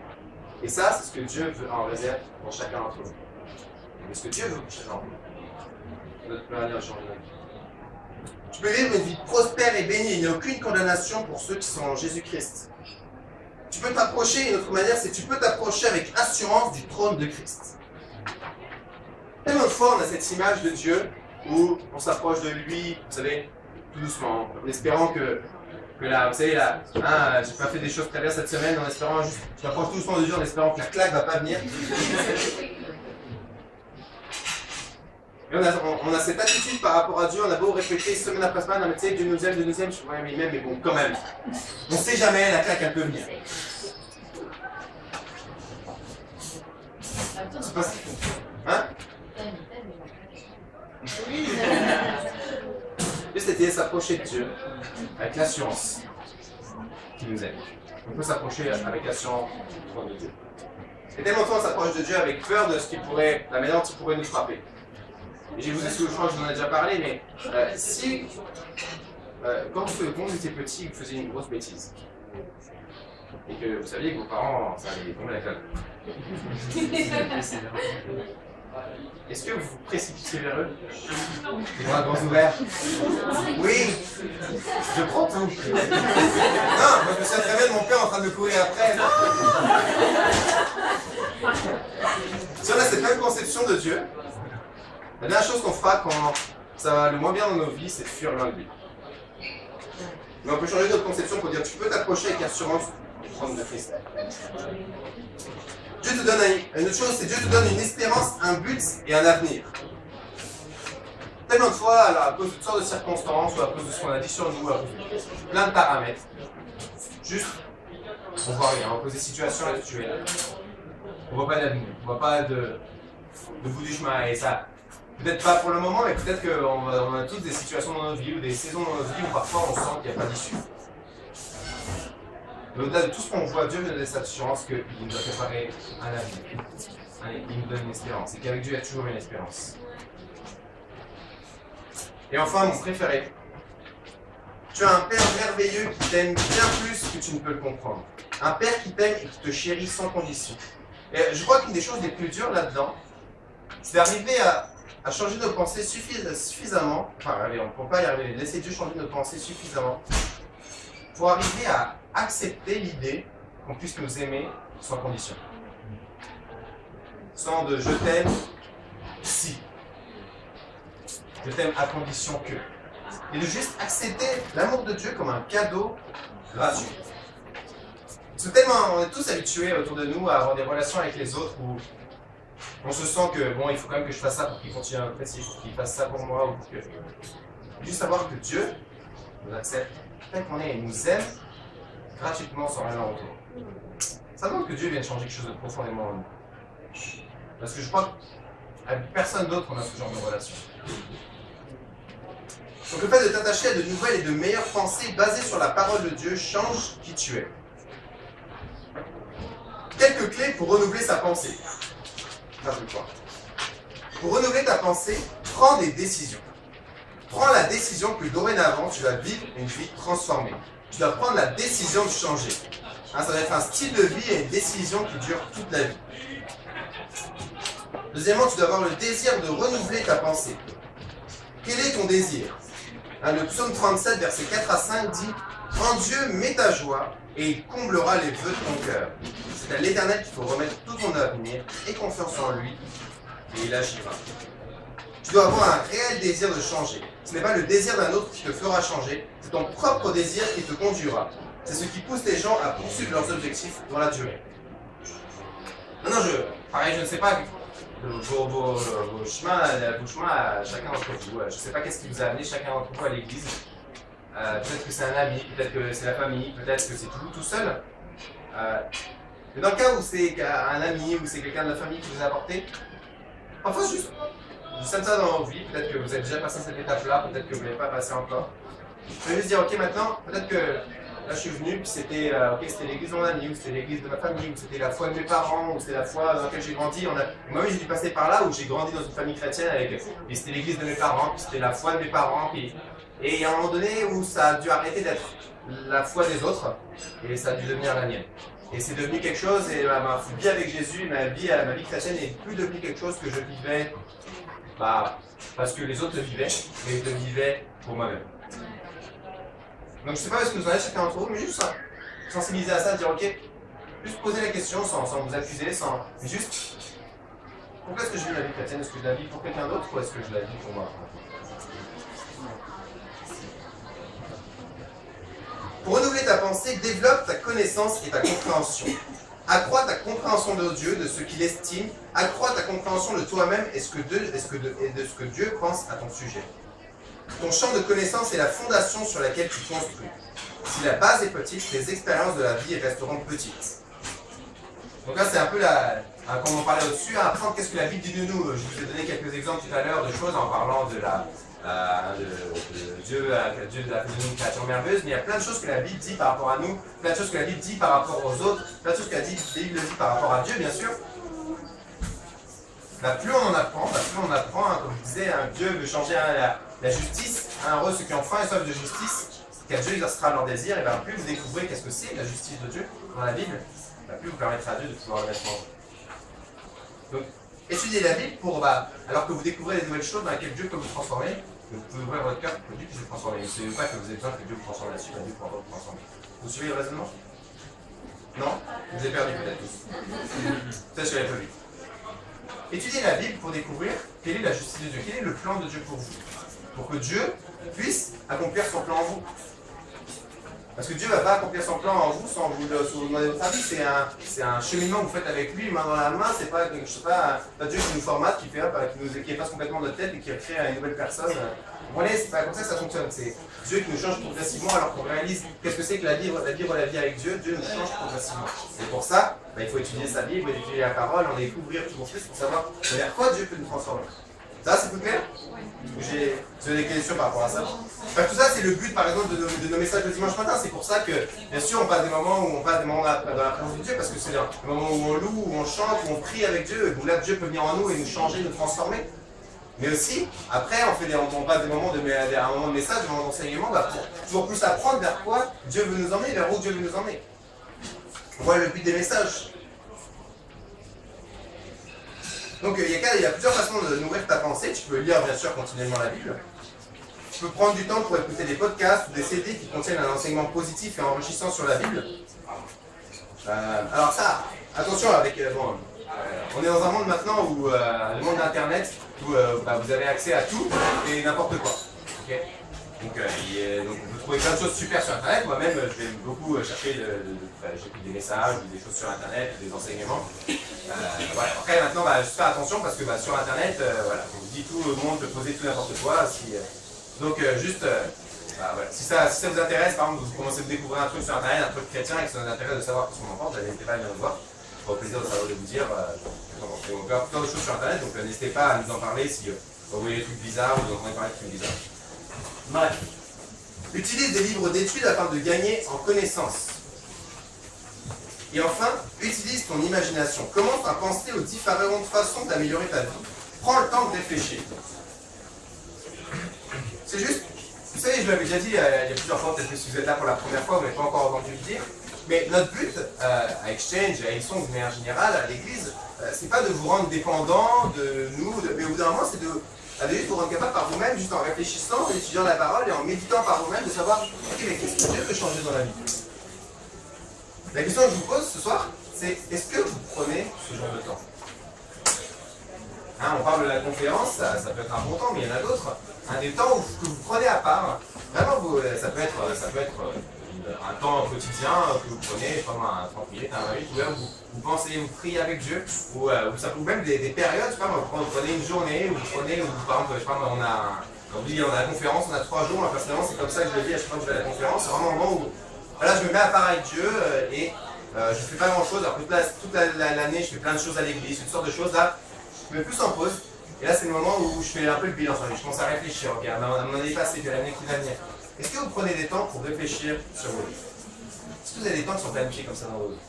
Et ça, c'est ce que Dieu veut en réserve pour chacun d'entre nous. Mais ce que Dieu veut pour chacun d'entre nous, notre manière de changer notre vie. Tu peux vivre une vie prospère et bénie, il n'y a aucune condamnation pour ceux qui sont en Jésus-Christ. Tu peux t'approcher, une autre manière, c'est que tu peux t'approcher avec assurance du trône de Christ. Tellement de fois, on a cette image de Dieu où on s'approche de lui, vous savez, tout doucement, en espérant que là, vous savez, là, hein, j'ai pas fait des choses très bien cette semaine, en espérant juste, je m'approche tout doucement de Dieu en espérant que la claque va pas venir. Et on a cette attitude par rapport à Dieu, on a beau répéter semaine après semaine, non mais tu sais, Dieu nous aime, je suis ouais, mais il m'aime, mais bon, quand même. On sait jamais, la claque elle peut venir. C'est pas ça. Hein? Juste essayer de s'approcher de Dieu avec l'assurance qu'il nous aime. On peut s'approcher avec assurance du trône de Dieu. Et tellement de fois on s'approche de Dieu avec peur de ce qui pourrait, la manière dont il pourrait nous frapper. Et je crois que je vous en ai déjà parlé, mais si, quand vous étiez petit, vous faisiez une grosse bêtise, et que vous saviez que vos parents, ça allait tomber la gueule, est-ce que vous vous précipitiez vers eux? Les bras grands ouverts? Oui, je prends tout. Non, moi je me souviens très bien de mon père en train de me courir après. Si on a cette même conception de Dieu, la dernière chose qu'on fera quand ça va le moins bien dans nos vies, c'est de fuir loin de lui. Mais on peut changer notre conception pour dire tu peux t'approcher avec assurance du trône de Christ. Dieu te donne une autre chose, c'est Dieu te donne une espérance, un but et un avenir. Tellement de fois, alors, à cause de toutes sortes de circonstances, ou à cause de ce qu'on a dit sur nous, à cause de plein de paramètres, juste, on voit rien, on pose des situations actuelles. On voit pas d'avenir, on voit pas de bout du chemin, et ça, peut-être pas pour le moment, mais peut-être qu'on a tous des situations dans notre vie, ou des saisons dans notre vie où parfois on sent qu'il n'y a pas d'issue. Mais au-delà de tout ce qu'on voit, Dieu nous donne cette assurance qu'il nous a préparé un avenir. Il nous donne une espérance, et qu'avec Dieu, il y a toujours une espérance. Et enfin, mon préféré. Tu as un Père merveilleux qui t'aime bien plus que tu ne peux le comprendre. Un Père qui t'aime et qui te chérit sans condition. Et je crois qu'une des choses les plus dures là-dedans, c'est d'arriver à changer nos pensées suffisamment, enfin, allez, on ne peut pas y arriver, laisser Dieu changer nos pensées suffisamment pour arriver à accepter l'idée qu'on puisse nous aimer sans condition. Sans de je t'aime si. Je t'aime à condition que. Et de juste accepter l'amour de Dieu comme un cadeau gratuit. Parce que tellement on est tous habitués autour de nous à avoir des relations avec les autres où on se sent que bon, il faut quand même que je fasse ça pour qu'il continue à m'apprécier, il faut qu'il fasse ça pour moi ou pour que. Juste savoir que Dieu nous accepte tel qu'on est et nous aime gratuitement sans rien en retour. Ça montre que Dieu vient de changer quelque chose de profondément en nous. Parce que je crois qu'avec personne d'autre on a ce genre de relation. Donc le fait de t'attacher à de nouvelles et de meilleures pensées basées sur la parole de Dieu change qui tu es. Quelques clés pour renouveler sa pensée. Pour renouveler ta pensée, prends des décisions. Prends la décision que dorénavant tu vas vivre une vie transformée. Tu dois prendre la décision de changer. Ça va être un style de vie et une décision qui dure toute la vie. Deuxièmement, tu dois avoir le désir de renouveler ta pensée. Quel est ton désir? Le psaume 37, versets 4 à 5 dit « En Dieu, mets ta joie, et il comblera les vœux de ton cœur. C'est à l'Éternel qu'il faut remettre tout ton avenir et confiance en lui, et il agira. » Tu dois avoir un réel désir de changer. Ce n'est pas le désir d'un autre qui te fera changer, c'est ton propre désir qui te conduira. C'est ce qui pousse les gens à poursuivre leurs objectifs dans la durée. Maintenant, pareil, je ne sais pas vos chemins à chacun d'entre vous. Je ne sais pas qu'est-ce qui vous a amené chacun d'entre vous à l'église. Peut-être que c'est un ami, peut-être que c'est la famille, peut-être que c'est tout seul. Mais dans le cas où c'est un ami ou c'est quelqu'un de la famille qui vous a apporté, parfois juste, vous sentez ça dans votre vie, peut-être que vous êtes déjà passé cette étape-là, peut-être que vous ne l'avez pas passé encore. Vous pouvez juste dire, ok, maintenant, peut-être que là je suis venu, puis c'était l'église de mon ami, ou c'était l'église de ma famille, ou c'était la foi de mes parents, ou c'était la foi dans laquelle j'ai grandi. Moi-même j'ai dû passer par là où j'ai grandi dans une famille chrétienne, puis c'était l'église de mes parents, puis c'était la foi de mes parents, et il y a un moment donné où ça a dû arrêter d'être la foi des autres, et ça a dû devenir la mienne. Et c'est devenu quelque chose, et ma vie avec Jésus, ma vie chrétienne n'est plus devenue quelque chose que je vivais parce que les autres le vivaient, mais je le vivais pour moi-même. Donc je ne sais pas ce que vous en avez chacun d'entre vous, mais juste sensibiliser à ça, dire ok, juste poser la question sans vous accuser, mais juste pourquoi est-ce que je vis la vie chrétienne? Est-ce que je la vis pour quelqu'un d'autre ou est-ce que je la vis pour moi? Pour renouveler ta pensée, développe ta connaissance et ta compréhension. Accrois ta compréhension de Dieu, de ce qu'il estime. Accrois ta compréhension de toi-même et de ce que Dieu pense à ton sujet. Ton champ de connaissance est la fondation sur laquelle tu construis. Si la base est petite, les expériences de la vie resteront petites. Donc là, c'est un peu comme on parlait au-dessus, apprendre qu'est-ce que la Bible dit de nous. Je vous ai donné quelques exemples tout à l'heure de choses en parlant de Dieu a fait de nous une créature merveilleuse, mais il y a plein de choses que la Bible dit par rapport à nous, plein de choses que la Bible dit par rapport aux autres, plein de choses que la Bible dit par rapport à Dieu, bien sûr. Plus on en apprend, comme je disais, Dieu veut changer la justice, heureux ceux qui ont faim et soif de justice, car Dieu exercera leur désir, et plus vous découvrez qu'est-ce que c'est la justice de Dieu dans la Bible, plus vous permettra à Dieu de pouvoir le mettre en œuvre. Donc, étudiez la Bible alors que vous découvrez des nouvelles choses dans lesquelles Dieu peut vous transformer. Vous pouvez ouvrir votre cœur pour que Dieu puisse vous transformer. Ne savez pas que vous avez besoin que Dieu vous transforme là-dessus, Dieu pourra pas vous transformer. Vous suivez le raisonnement? Non? Vous avez perdu peut-être tous. Peut-être que je l'avais pas vu. Étudiez la Bible pour découvrir quelle est la justice de Dieu, quel est le plan de Dieu pour vous. Pour que Dieu puisse accomplir son plan en vous. Parce que Dieu ne va pas accomplir son plan en vous sans vous demander votre avis. C'est un cheminement que vous faites avec lui, main dans la main. C'est pas, Dieu qui nous formate, qui efface complètement notre tête et qui crée une nouvelle personne. Vous voyez, c'est pas comme ça que ça fonctionne. C'est Dieu qui nous change progressivement alors qu'on réalise qu'est-ce que c'est que la vie avec Dieu. Dieu nous change progressivement. Et pour ça, il faut étudier sa Bible, étudier la parole, en découvrir toujours plus pour savoir vers quoi Dieu peut nous transformer. Ça, c'est plus clair? Vous avez des questions par rapport à ça? Tout ça, c'est le but, par exemple, de nos messages le dimanche matin. C'est pour ça que, bien sûr, on passe des moments dans la présence de Dieu, parce que c'est le moment où on loue, où on chante, où on prie avec Dieu, où là, Dieu peut venir en nous et nous changer, nous transformer. Mais aussi, après, on passe des moments un moment de message, un moment d'enseignement, pour toujours plus apprendre vers quoi Dieu veut nous emmener, vers où Dieu veut nous emmener. Voilà le but des messages. Donc il y a plusieurs façons de nourrir ta pensée. Tu peux lire bien sûr continuellement la Bible. Tu peux prendre du temps pour écouter des podcasts ou des CD qui contiennent un enseignement positif et enrichissant sur la Bible. Alors ça, attention on est dans un monde maintenant où le monde d'internet où vous avez accès à tout et n'importe quoi. Okay, donc vous trouvez plein de choses super sur internet. Moi-même je vais beaucoup chercher j'écoute des messages ou des choses sur internet, des enseignements. Après maintenant juste faire attention parce que sur internet on vous dit tout le monde peut poser tout n'importe quoi. Si ça vous intéresse, par exemple, vous commencez à découvrir un truc sur internet, un truc chrétien et que ça vous intéresse de savoir ce qu'on en pense, n'hésitez pas à venir nous voir. Au plaisir de vous dire. On peut avoir plein de choses sur internet, donc n'hésitez pas à nous en parler si vous voyez des trucs bizarres ou vous entendez parler de trucs bizarres. Bref. Utilise des livres d'études afin de gagner en connaissances. Et enfin, utilise ton imagination. Commence à penser aux différentes façons d'améliorer ta vie. Prends le temps de réfléchir. C'est juste, vous savez, je l'avais déjà dit il y a plusieurs fois, peut-être que si vous êtes là pour la première fois, vous n'avez pas encore entendu le dire. Mais notre but à Exchange, à Hillsong de manière générale, à l'église, c'est pas de vous rendre dépendant de nous, mais au bout d'un moment, c'est de juste vous rendre capable par vous-même, juste en réfléchissant, en étudiant la parole et en méditant par vous-même, de savoir, ok, mais qu'est-ce que Dieu peut changer dans la vie? La question que je vous pose ce soir, c'est est-ce que vous prenez ce genre de temps? Hein, on parle de la conférence, ça peut être un bon temps, mais il y en a d'autres. Des temps que vous prenez à part. Vraiment, ça peut être un temps quotidien que vous prenez, comme un 30 minutes, un 20 minutes, où vous pensez, vous priez avec Dieu, ou même des périodes, je sais pas, vous prenez une journée, ou vous prenez, par exemple, je sais pas, on a la conférence, on a 3 jours, moi personnellement c'est comme ça que je le vis à chaque fois que je vais à la conférence, c'est vraiment un moment où voilà, je me mets à part avec Dieu et je fais pas grand chose, alors que toute l'année je fais plein de choses à l'église, toutes sortes de choses, là je me mets plus en pause, et là c'est le moment où je fais un peu le bilan, je commence à réfléchir, ok, mon année passée, puis l'année qui va venir. Est-ce que vous prenez des temps pour réfléchir sur vos vies? Est-ce que vous avez des temps qui sont planifiés comme ça dans vos vies?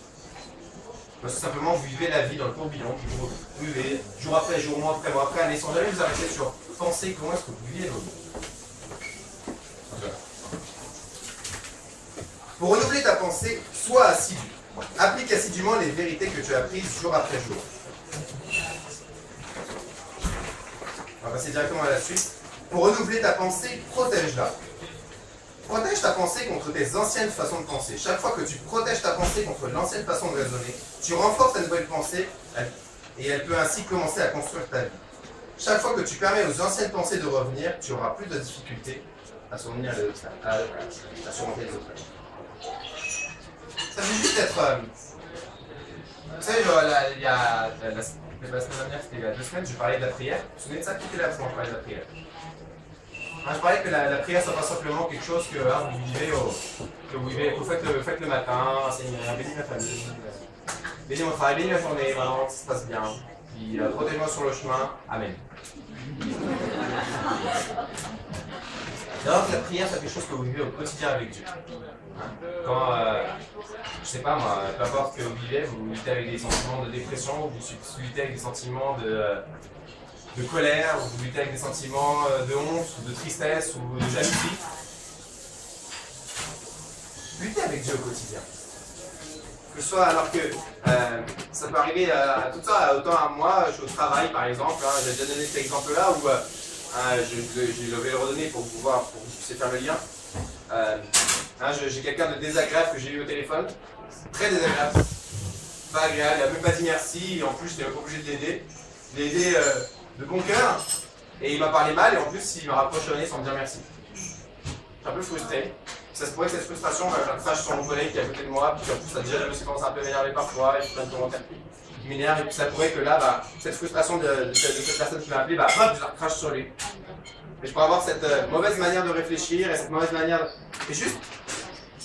Parce que simplement vous vivez la vie dans le tourbillon, vous vivez jour après jour, mois après mois après année, sans jamais vous arrêter sur penser comment est-ce que vous vivez vos vies. Pour renouveler ta pensée, sois assidu. Applique assidûment les vérités que tu as apprises jour après jour. On va passer directement à la suite. Pour renouveler ta pensée, protège-la. Protège ta pensée contre tes anciennes façons de penser. Chaque fois que tu protèges ta pensée contre l'ancienne façon de raisonner, tu renforces ta nouvelle pensée et elle peut ainsi commencer à construire ta vie. Chaque fois que tu permets aux anciennes pensées de revenir, tu auras plus de difficultés à surmonter les obstacles. Ça veut juste être... vous savez, il y a la semaine dernière, c'était il y a 2 semaines, je parlais de la prière. Vous vous souvenez de ça? Qui était là pour parler de la prière? Je parlais que la prière, ça pas simplement quelque chose que vous faites le matin, Seigneur, bénis ma famille, bénis mon travail, bénis ma journée, vraiment, ça se passe bien. Puis protège-moi sur le chemin, Amen. Alors que la prière, c'est quelque chose que vous vivez au quotidien avec Dieu. Quand, je sais pas moi, peu importe ce que vous vivez avec des sentiments de dépression, vous luttez avec des sentiments de colère, ou vous luttez avec des sentiments de honte, ou de tristesse, ou de jalousie. Luttez avec Dieu au quotidien. Que ce soit alors que ça peut arriver à tout ça, autant à moi, je suis au travail par exemple, j'ai déjà donné cet exemple-là où je vais le redonner pour que vous puissiez faire le lien. J'ai quelqu'un de désagréable que j'ai eu au téléphone, très désagréable, pas agréable, il n'a même pas dit merci, et en plus je n'étais pas obligé de l'aider. Je l'ai aidé de bon cœur, et il m'a parlé mal, et en plus il m'a rapproché au nez sans me dire merci. Je suis un peu frustré. Ça se pourrait que cette frustration, je crache sur mon collègue qui est à côté de moi, puis en plus ça déjà je me suis commencé un peu m'énerver parfois, et je prends un commentaire qui m'énerve, et puis ça pourrait que là, cette frustration de cette personne qui m'a appelé, hop, je la recrache sur lui. Et je pourrais avoir cette mauvaise manière de réfléchir, et cette mauvaise manière de... Et juste,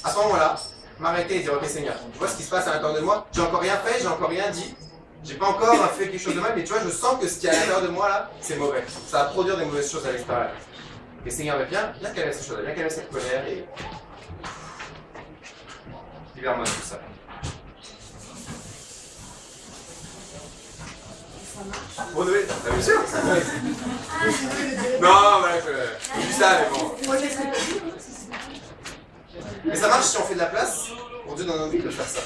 à ce moment-là, m'arrêter et dire, ok Seigneur, tu vois ce qui se passe à l'intérieur de moi, j'ai encore rien fait, j'ai encore rien dit, j'ai pas encore fait quelque chose de mal, mais tu vois, je sens que ce qui est à l'intérieur de moi là, c'est mauvais. Ça va produire des mauvaises choses à l'extérieur. Et Seigneur, viens calmer ces choses, viens calmer cette colère et... libère-moi de tout ça. Bon, oui, bien sûr. Non, voilà, je dis ça, mais bon. Mais ça marche si on fait de la place pour Dieu dans nos vies de faire ça.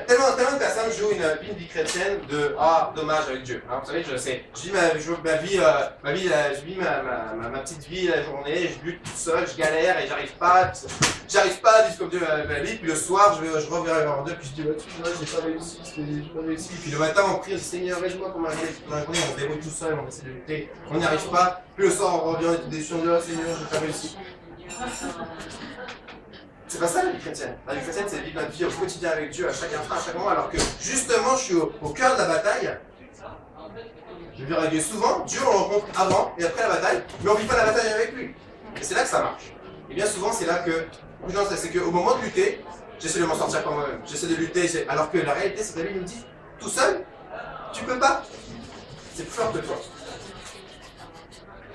Tellement de personnes jouent une vie chrétienne de dommage avec Dieu. Vous savez, je vis ma petite vie la journée, je lutte tout seul, je galère et j'arrive pas à vivre comme Dieu ma vie. Puis le soir, je reviens vers Dieu, puis je dis j'ai pas réussi. Puis le matin, on prie, on dit Seigneur, aide-moi comme un journée, on se débrouille tout seul, on essaie de lutter, on n'y arrive pas. Puis le soir, on revient, on est déçu, on dit Seigneur, j'ai pas réussi. C'est pas ça la vie chrétienne. La vie chrétienne, c'est vivre notre vie au quotidien avec Dieu, à chaque instant, à chaque moment, alors que justement, je suis au cœur de la bataille. Je vis avec Dieu souvent, Dieu on le rencontre avant et après la bataille, mais on ne vit pas la bataille avec lui. Et c'est là que ça marche. Et bien souvent, c'est là que, c'est qu'au moment de lutter, j'essaie de m'en sortir par moi-même. J'essaie de lutter, alors que la réalité, c'est que la Bible nous dit, tout seul, tu peux pas. C'est plus fort que toi.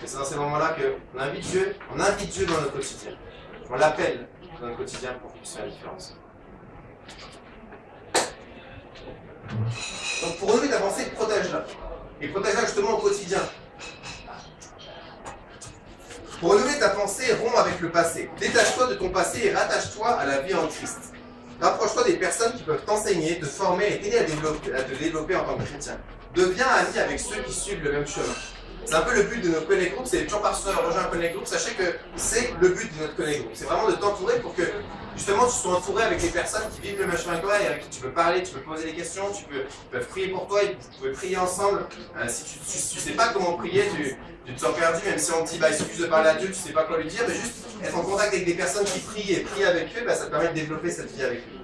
Et c'est dans ces moments-là qu'on invite Dieu dans notre quotidien. On l'appelle dans le quotidien pour qu'il puisse faire la différence. Donc pour renouveler ta pensée, protège-la. Et protège-la justement au quotidien. Pour renouveler ta pensée, romps avec le passé. Détache-toi de ton passé et rattache-toi à la vie en Christ. Rapproche-toi des personnes qui peuvent t'enseigner, te former et t'aider à te développer en tant que chrétien. Deviens ami avec ceux qui suivent le même chemin. C'est un peu le but de nos connect group, c'est toujours par rejoindre un connect group, sachez que c'est le but de notre connect group. C'est vraiment de t'entourer pour que justement tu sois entouré avec des personnes qui vivent le même chemin que toi et avec qui tu peux parler, tu peux poser des questions, ils peuvent prier pour toi, vous pouvez prier ensemble. Si tu sais pas comment prier, tu te sens perdu, même si on te dit bah, il suffit de parler à Dieu, tu sais pas quoi lui dire, mais juste être en contact avec des personnes qui prient et prier avec eux, bah, ça te permet de développer cette vie avec eux.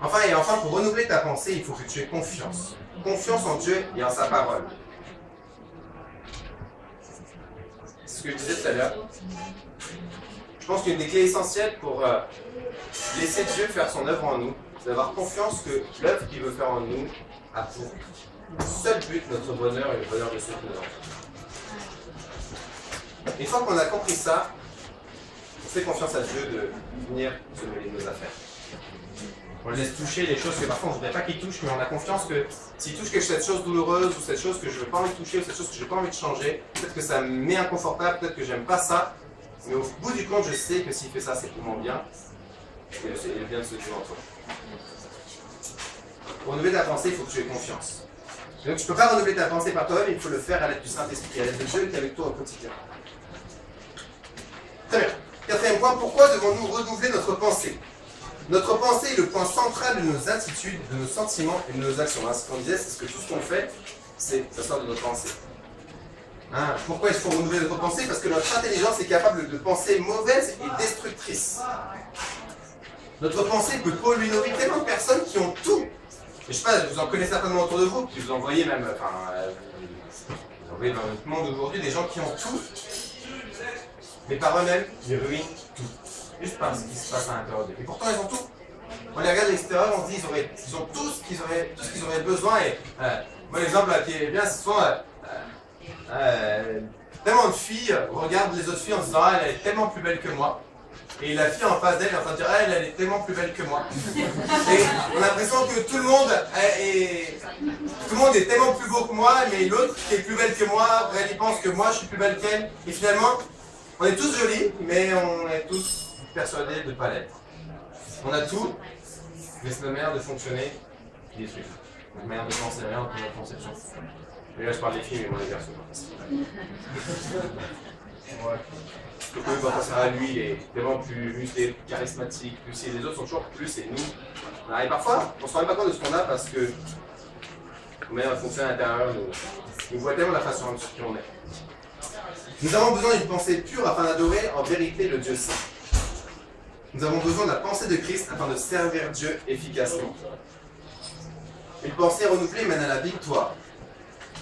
Enfin, pour renouveler ta pensée, il faut que tu aies confiance. Confiance en Dieu et en sa parole. C'est ce que je disais tout à l'heure. Je pense qu'une des clés essentielles pour laisser Dieu faire son œuvre en nous, c'est d'avoir confiance que l'œuvre qu'il veut faire en nous a pour seul but notre bonheur et le bonheur de ceux qui nous entourent. Une fois qu'on a compris ça, on fait confiance à Dieu de venir se mêler de nos affaires. On le laisse toucher les choses que parfois on ne voudrait pas qu'il touche, mais on a confiance que s'il touche cette chose douloureuse ou cette chose que je n'ai pas envie de toucher ou cette chose que je n'ai pas envie de changer, peut-être que ça me met inconfortable, peut-être que j'aime pas ça, mais au bout du compte, je sais que s'il fait ça, c'est pour mon bien et le bien de ceux qui m'entourent. Pour renouveler ta pensée, il faut que tu aies confiance. Et donc tu ne peux pas renouveler ta pensée par toi-même, il faut le faire à l'aide du Saint-Esprit, à l'aide de Dieu qui est avec toi au quotidien. Très bien. Quatrième point, pourquoi devons-nous renouveler notre pensée? Notre pensée est le point central de nos attitudes, de nos sentiments et de nos actions. Hein, ce qu'on disait, c'est que tout ce qu'on fait, ça sort de notre pensée. Hein, pourquoi il faut renouveler notre pensée? Parce que notre intelligence est capable de pensées mauvaises et destructrices. Notre pensée peut polluer nos vies. Tellement de personnes qui ont tout. Et je sais pas, vous en connaissez certainement autour de vous, puis vous en voyez même, vous en voyez dans notre monde aujourd'hui des gens qui ont tout, mais par eux-mêmes, ils ruinent tout. Juste par ce qui se passe à l'intérieur d'eux. Et pourtant, ils ont tout. On les regarde de l'extérieur, on se dit ils ont tout ce qu'ils auraient besoin. Et moi, l'exemple qui est bien, c'est souvent tellement de filles regardent les autres filles en se disant elle est tellement plus belle que moi. Et la fille en face d'elle est en train de dire elle est tellement plus belle que moi. Et on a l'impression que tout le monde est tellement plus beau que moi, mais l'autre qui est plus belle que moi, elle pense que moi je suis plus belle qu'elle. Et finalement, on est tous jolis, mais on est tous persuadés de ne pas l'être. On a tout, mais c'est notre manière de fonctionner qui détruit. Notre manière de penser, la manière de notre conception. Mais là je parle des filles, mais moi les garçons. Ouais. Le premier va penser à lui, il est tellement plus musclé, plus charismatique, plus si les autres sont toujours plus et nous. Et parfois, on se rend même pas compte de ce qu'on a parce que la manière de fonctionner à l'intérieur nous voit tellement la façon de ce qu'on est. Nous avons besoin d'une pensée pure afin d'adorer en vérité le Dieu saint. Nous avons besoin de la pensée de Christ afin de servir Dieu efficacement. Une pensée renouvelée mène à la victoire.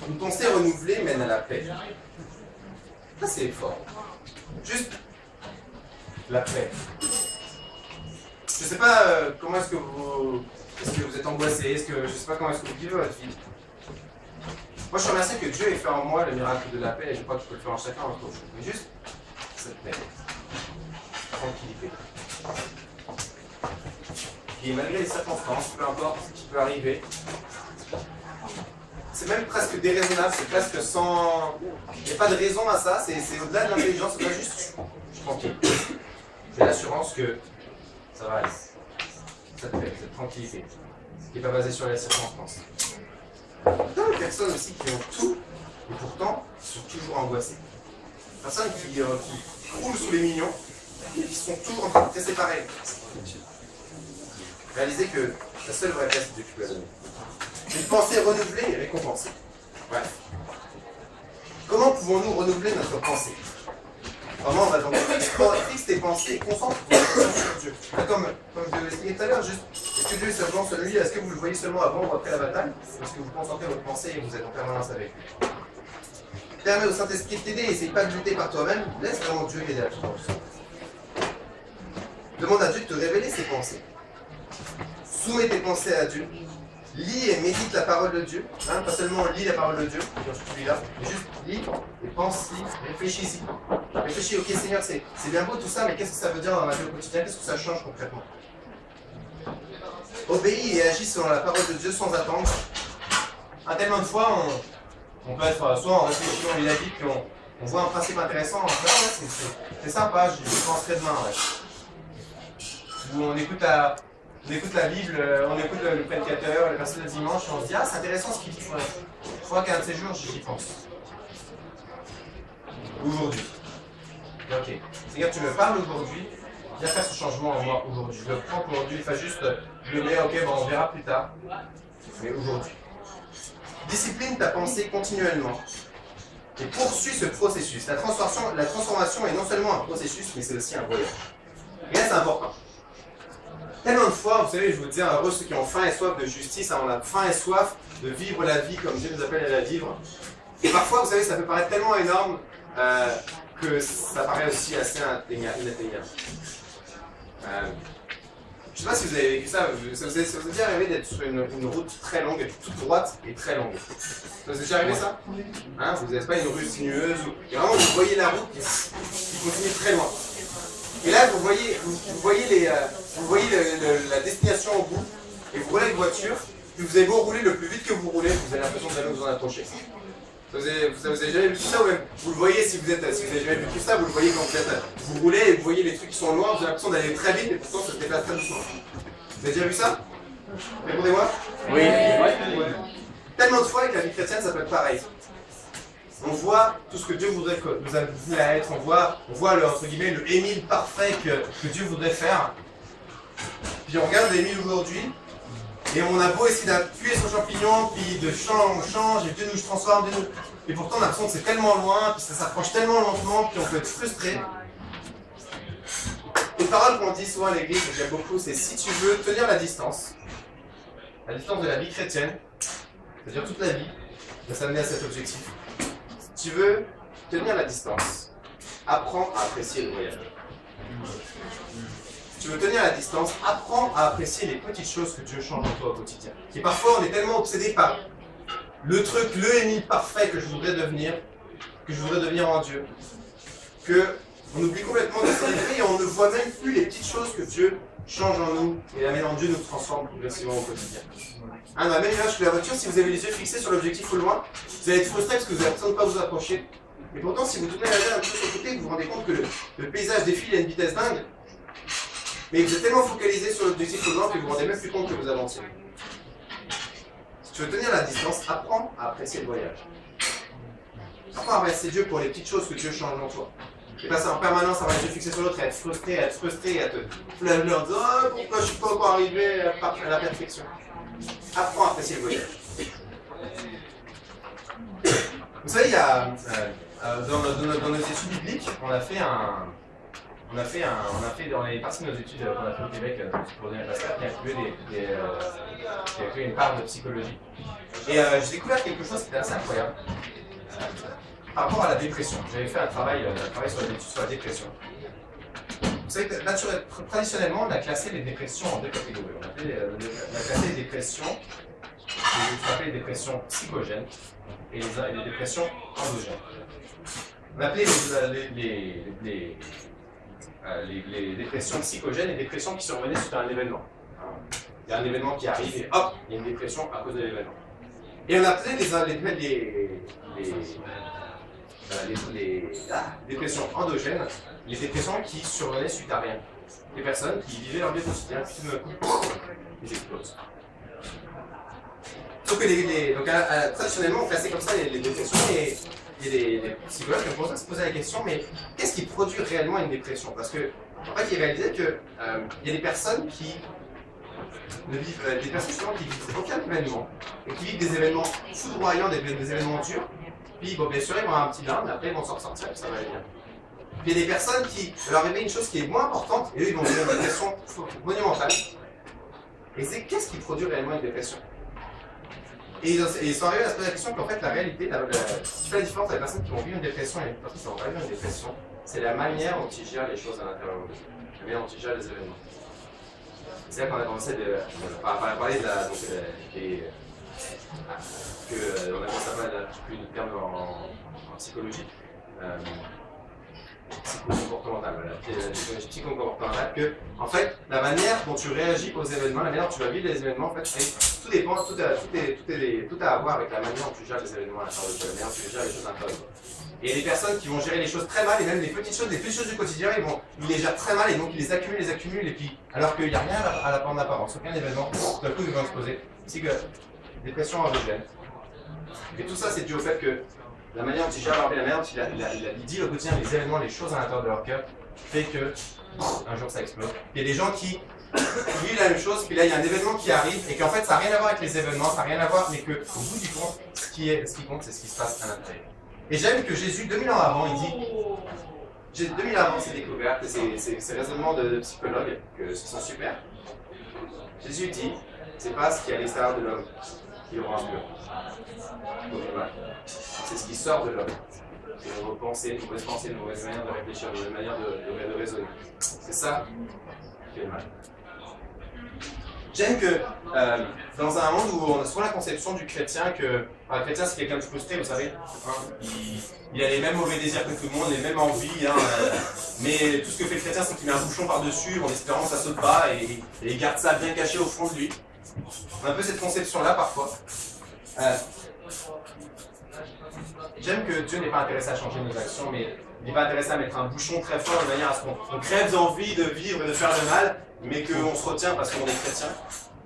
Une pensée renouvelée mène à la paix. Ça c'est fort. Juste la paix. Je ne sais pas comment est-ce que vous êtes angoissé, je ne sais pas comment est-ce que vous vivez votre vie. Moi je suis remercié que Dieu ait fait en moi le miracle de la paix et je crois que je peux le faire en chacun d'entre vous. Mais juste cette paix, tranquillité. Et malgré les circonstances, peu importe ce qui peut arriver, c'est même presque déraisonnable, c'est presque sans... Il n'y a pas de raison à ça, c'est au-delà de l'intelligence, c'est pas juste... Je suis tranquille. J'ai l'assurance que ça va aller. Cette paix, cette tranquillité, qui n'est pas basée sur les circonstances. Il y a plein de personnes aussi qui ont tout, et pourtant sont toujours angoissées. Personnes qui roulent sous les millions, et qui sont toujours en train de tester pareil. Réalisez que la seule vraie paix, c'est Dieu qui peut la donner. Une pensée renouvelée et récompensée. Bref. Comment pouvons-nous renouveler notre pensée? Vraiment, on va donc fixe tes pensées et concentre ton attention sur Dieu. Comme je l'ai expliqué tout à l'heure, juste, est-ce que Dieu est seulement celui, est-ce que vous le voyez seulement avant ou après la bataille? Ou est-ce que vous concentrez votre pensée et vous êtes en permanence avec lui? Permets au Saint-Esprit de t'aider, essaye pas de lutter par toi-même, laisse vraiment Dieu t'aider à tout ça. Demande à Dieu de te révéler ses pensées. Soumets tes pensées à Dieu. Lis et médite la parole de Dieu. Pas seulement lis la parole de Dieu, comme celui-là, mais juste lis et pense-y, réfléchis-y. Réfléchis, ok Seigneur, c'est bien beau tout ça, mais qu'est-ce que ça veut dire dans ma vie au quotidien? Qu'est-ce que ça change concrètement? Obéis et agis selon la parole de Dieu sans attendre. Tellement de fois, on peut être soit en réfléchissant, on lit la Bible, puis on voit un principe intéressant, on se dit, c'est sympa, je penserai demain. Ouais. Ou on écoute on écoute la Bible, on écoute le prédicateur, les personnes le dimanche, et on se dit, ah, c'est intéressant ce qu'il dit, il faudra qu'un de ces jours, j'y pense. Aujourd'hui. Ok. C'est-à-dire que tu me parles aujourd'hui, viens faire ce changement en moi aujourd'hui. Je le prends pour aujourd'hui, pas juste, je le mets, ok, bon, on verra plus tard. Mais aujourd'hui. Discipline ta pensée continuellement. Et poursuis ce processus. La transformation est non seulement un processus, mais c'est aussi un voyage. Et là, c'est important. Tellement de fois, vous savez, je vous dis, heureux ceux qui ont faim et soif de justice, on a faim et soif de vivre la vie comme Dieu nous appelle à la vivre. Et parfois, vous savez, ça peut paraître tellement énorme que ça paraît aussi assez inatteignable. Je ne sais pas si vous avez vécu ça, ça vous est déjà arrivé d'être sur une route très longue, toute droite et très longue. Ça vous est déjà arrivé ça? Hein, vous n'êtes pas une rue sinueuse, et vraiment vous voyez la route qui continue très loin. Et là vous voyez la destination au bout, et vous roulez avec voiture, puis vous avez beau rouler le plus vite que vous roulez, vous avez l'impression de jamais vous en approcher. Vous avez jamais vu ça ou même vous le voyez si vous avez jamais vu ça, vous le voyez quand vous roulez et vous voyez les trucs qui sont loin, vous avez l'impression d'aller très vite et pourtant ça se déplace très doucement. Vous avez déjà vu ça? Répondez-moi. Oui. Tellement de fois avec la vie chrétienne ça peut être pareil. On voit tout ce que Dieu voudrait que nous amener à être, on voit entre guillemets le Émile parfait que Dieu voudrait faire. Puis on regarde l'Émile aujourd'hui. Et on a beau essayer d'appuyer sur le champignon, puis on change, et Dieu nous transforme, Dieu nous... Et pourtant on a l'impression que c'est tellement loin, puis ça s'approche tellement lentement, puis on peut être frustré. Une parole qu'on dit souvent à l'église, que j'aime beaucoup, c'est si tu veux tenir la distance de la vie chrétienne, c'est-à-dire toute la vie, de s'amener à cet objectif. Si tu veux tenir la distance, apprends à apprécier le voyage. Si tu veux tenir la distance, apprends à apprécier les petites choses que Dieu change en toi au quotidien. Et parfois, on est tellement obsédé par le truc, le Émile parfait que je voudrais devenir en Dieu, qu'on oublie complètement de célébrer et on ne voit même plus les petites choses que Dieu change en nous et la manière dont Dieu nous transforme progressivement au quotidien. Dans la même image que la voiture, si vous avez les yeux fixés sur l'objectif au loin, vous allez être frustré parce que vous avez l'impression de ne pas vous approcher. Et pourtant, si vous tournez la tête un peu sur le côté, vous vous rendez compte que le paysage défile à une vitesse dingue. Mais vous êtes tellement focalisé sur l'objectif au loin que vous ne vous rendez même plus compte que vous avancez. Si tu veux tenir la distance, apprends à apprécier le voyage. Apprends à remercier Dieu pour les petites choses que Dieu change en toi. Et passer en permanence à avoir les yeux fixés sur l'autre, à être frustré, à te fleurir en disant « Oh, pourquoi je ne suis pas encore arrivé à la perfection ?» Apprends à apprécier le voyage. Vous savez, il y a, dans nos études bibliques, on a fait dans les parties de nos études qu'on a fait au Québec pour devenir pasteur, qui a inclus une part de psychologie. Et j'ai découvert quelque chose qui était assez incroyable par rapport à la dépression. J'avais fait un travail sur les études sur la dépression. Vous savez que traditionnellement, on a classé les dépressions en deux catégories. On a classé les dépressions, ce qu'on appelle les dépressions psychogènes et les dépressions endogènes. On appelait les dépressions psychogènes et dépressions qui survenaient suite à un événement. Il y a un événement qui arrive et hop, il y a une dépression à cause de l'événement. Et on appelait les dépressions endogènes, les dépressions qui survenaient suite à rien. Des personnes qui vivaient leur vie quotidienne, puis tout d'un coup, ils explosent. Sauf que donc, traditionnellement, on classait comme ça les dépressions et les psychologues ont commencé à se poser la question, mais qu'est-ce qui produit réellement une dépression? Parce que, en fait, ils réalisaient qu'il y a des personnes qui ne vivent, qui vivent aucun événement, et qui vivent des événements foudroyants, des événements durs, puis bon, bien sûr, ils vont avoir un petit down, mais après ils vont s'en sortir et ça va aller bien. Puis il y a des personnes qui leur arrive une chose qui est moins importante, et eux ils vont vivre une dépression monumentale. Et c'est qu'est-ce qui produit réellement une dépression? Et ils sont arrivés à se poser la question qu'en fait la réalité, ce qui fait la différence avec les personnes qui vont vivre une dépression et les personnes qui vont pas vivre une dépression, c'est la manière dont ils gèrent les choses à l'intérieur d'eux, la manière dont ils gèrent les événements. C'est là qu'on a commencé à parler de on appelle ça pas plus de termes en psychologie, psychocomportementale, la psychologie psychocomportementale, que en fait la manière dont tu réagis aux événements, la manière dont tu vas vivre les événements, en fait, tout dépend, tout a à voir avec la manière dont tu gères les événements à l'intérieur de toi, la manière dont tu gères les choses à l'intérieur de toi. Et il y a des personnes qui vont gérer les choses très mal, et même les petites choses du quotidien, ils les gèrent très mal, et donc ils les accumulent, et puis, alors qu'il n'y a rien en apparence, aucun événement, tout à coup ils vont exploser. C'est que dépression endogène. Et tout ça, c'est dû au fait que la manière dont ils gèrent leur vie, la manière dont ils disent au quotidien les événements, les choses à l'intérieur de leur cœur, fait que un jour ça explose. Il y a des gens qui vivent la même chose, puis là il y a un événement qui arrive, et qu'en fait ça n'a rien à voir avec les événements, ça n'a rien à voir, mais qu'au bout du compte, ce qui compte, c'est ce qui se passe à l'intérieur. Et j'aime que Jésus, 2000 ans avant, il dit, 2000 ans avant ces découvertes, ces raisonnements de psychologues, que ce sont super. Jésus dit, c'est pas ce qui est à l'extérieur de l'homme qui le rend impur. C'est ce qui sort de l'homme. C'est nos pensées, nos mauvaises manières de réfléchir, nos mauvaises manières de raisonner. C'est ça qui fait le mal. J'aime que dans un monde où on a souvent la conception du chrétien que le chrétien c'est quelqu'un de frustré, vous savez, hein, il a les mêmes mauvais désirs que tout le monde, les mêmes envies, hein, mais tout ce que fait le chrétien c'est qu'il met un bouchon par-dessus en espérant que ça saute pas et il garde ça bien caché au fond de lui. On a un peu cette conception-là parfois. J'aime que Dieu n'est pas intéressé à changer nos actions, mais il n'est pas intéressé à mettre un bouchon très fort de manière à ce qu'on crève d'envie de vivre et de faire le mal, mais qu'on se retient parce qu'on est chrétien.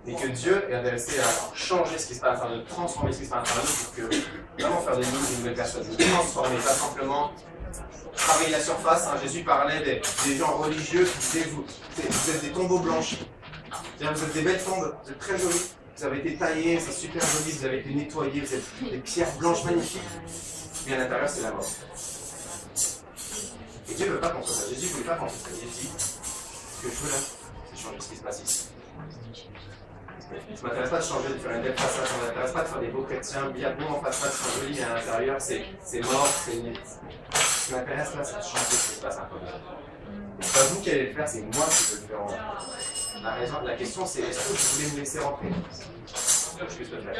Et que Dieu est intéressé à changer ce qui se passe, de transformer ce qui se passe à l'intérieur de nous pour que vraiment faire de nous une nouvelle personne, de transformer, pas simplement travailler la surface. Hein. Jésus parlait des gens religieux qui disaient vous êtes des tombeaux blanchis. C'est-à-dire vous êtes des belles tombes, vous êtes très jolis, vous avez été taillés, c'est super joli, vous avez été nettoyés, vous êtes des pierres blanches magnifiques. Mais à l'intérieur, c'est la mort. Et Dieu ne veut pas qu'on soit ça. Jésus ne voulait pas qu'on soit ça. Il dit ce que je veux là, c'est changer ce qui se passe ici. Ça ne m'intéresse pas de changer, de faire une belle façade, ça ne m'intéresse pas de faire des beaux chrétiens, bien beaux en façade, sont jolis, mais à l'intérieur, c'est mort, c'est nul. Ce qui m'intéresse là, c'est de changer ce qui se passe un peu. C'est pas vous qui allez le faire, c'est moi qui peux le faire en vrai. La question c'est est-ce que vous voulez me laisser rentrer? Je puisse le faire.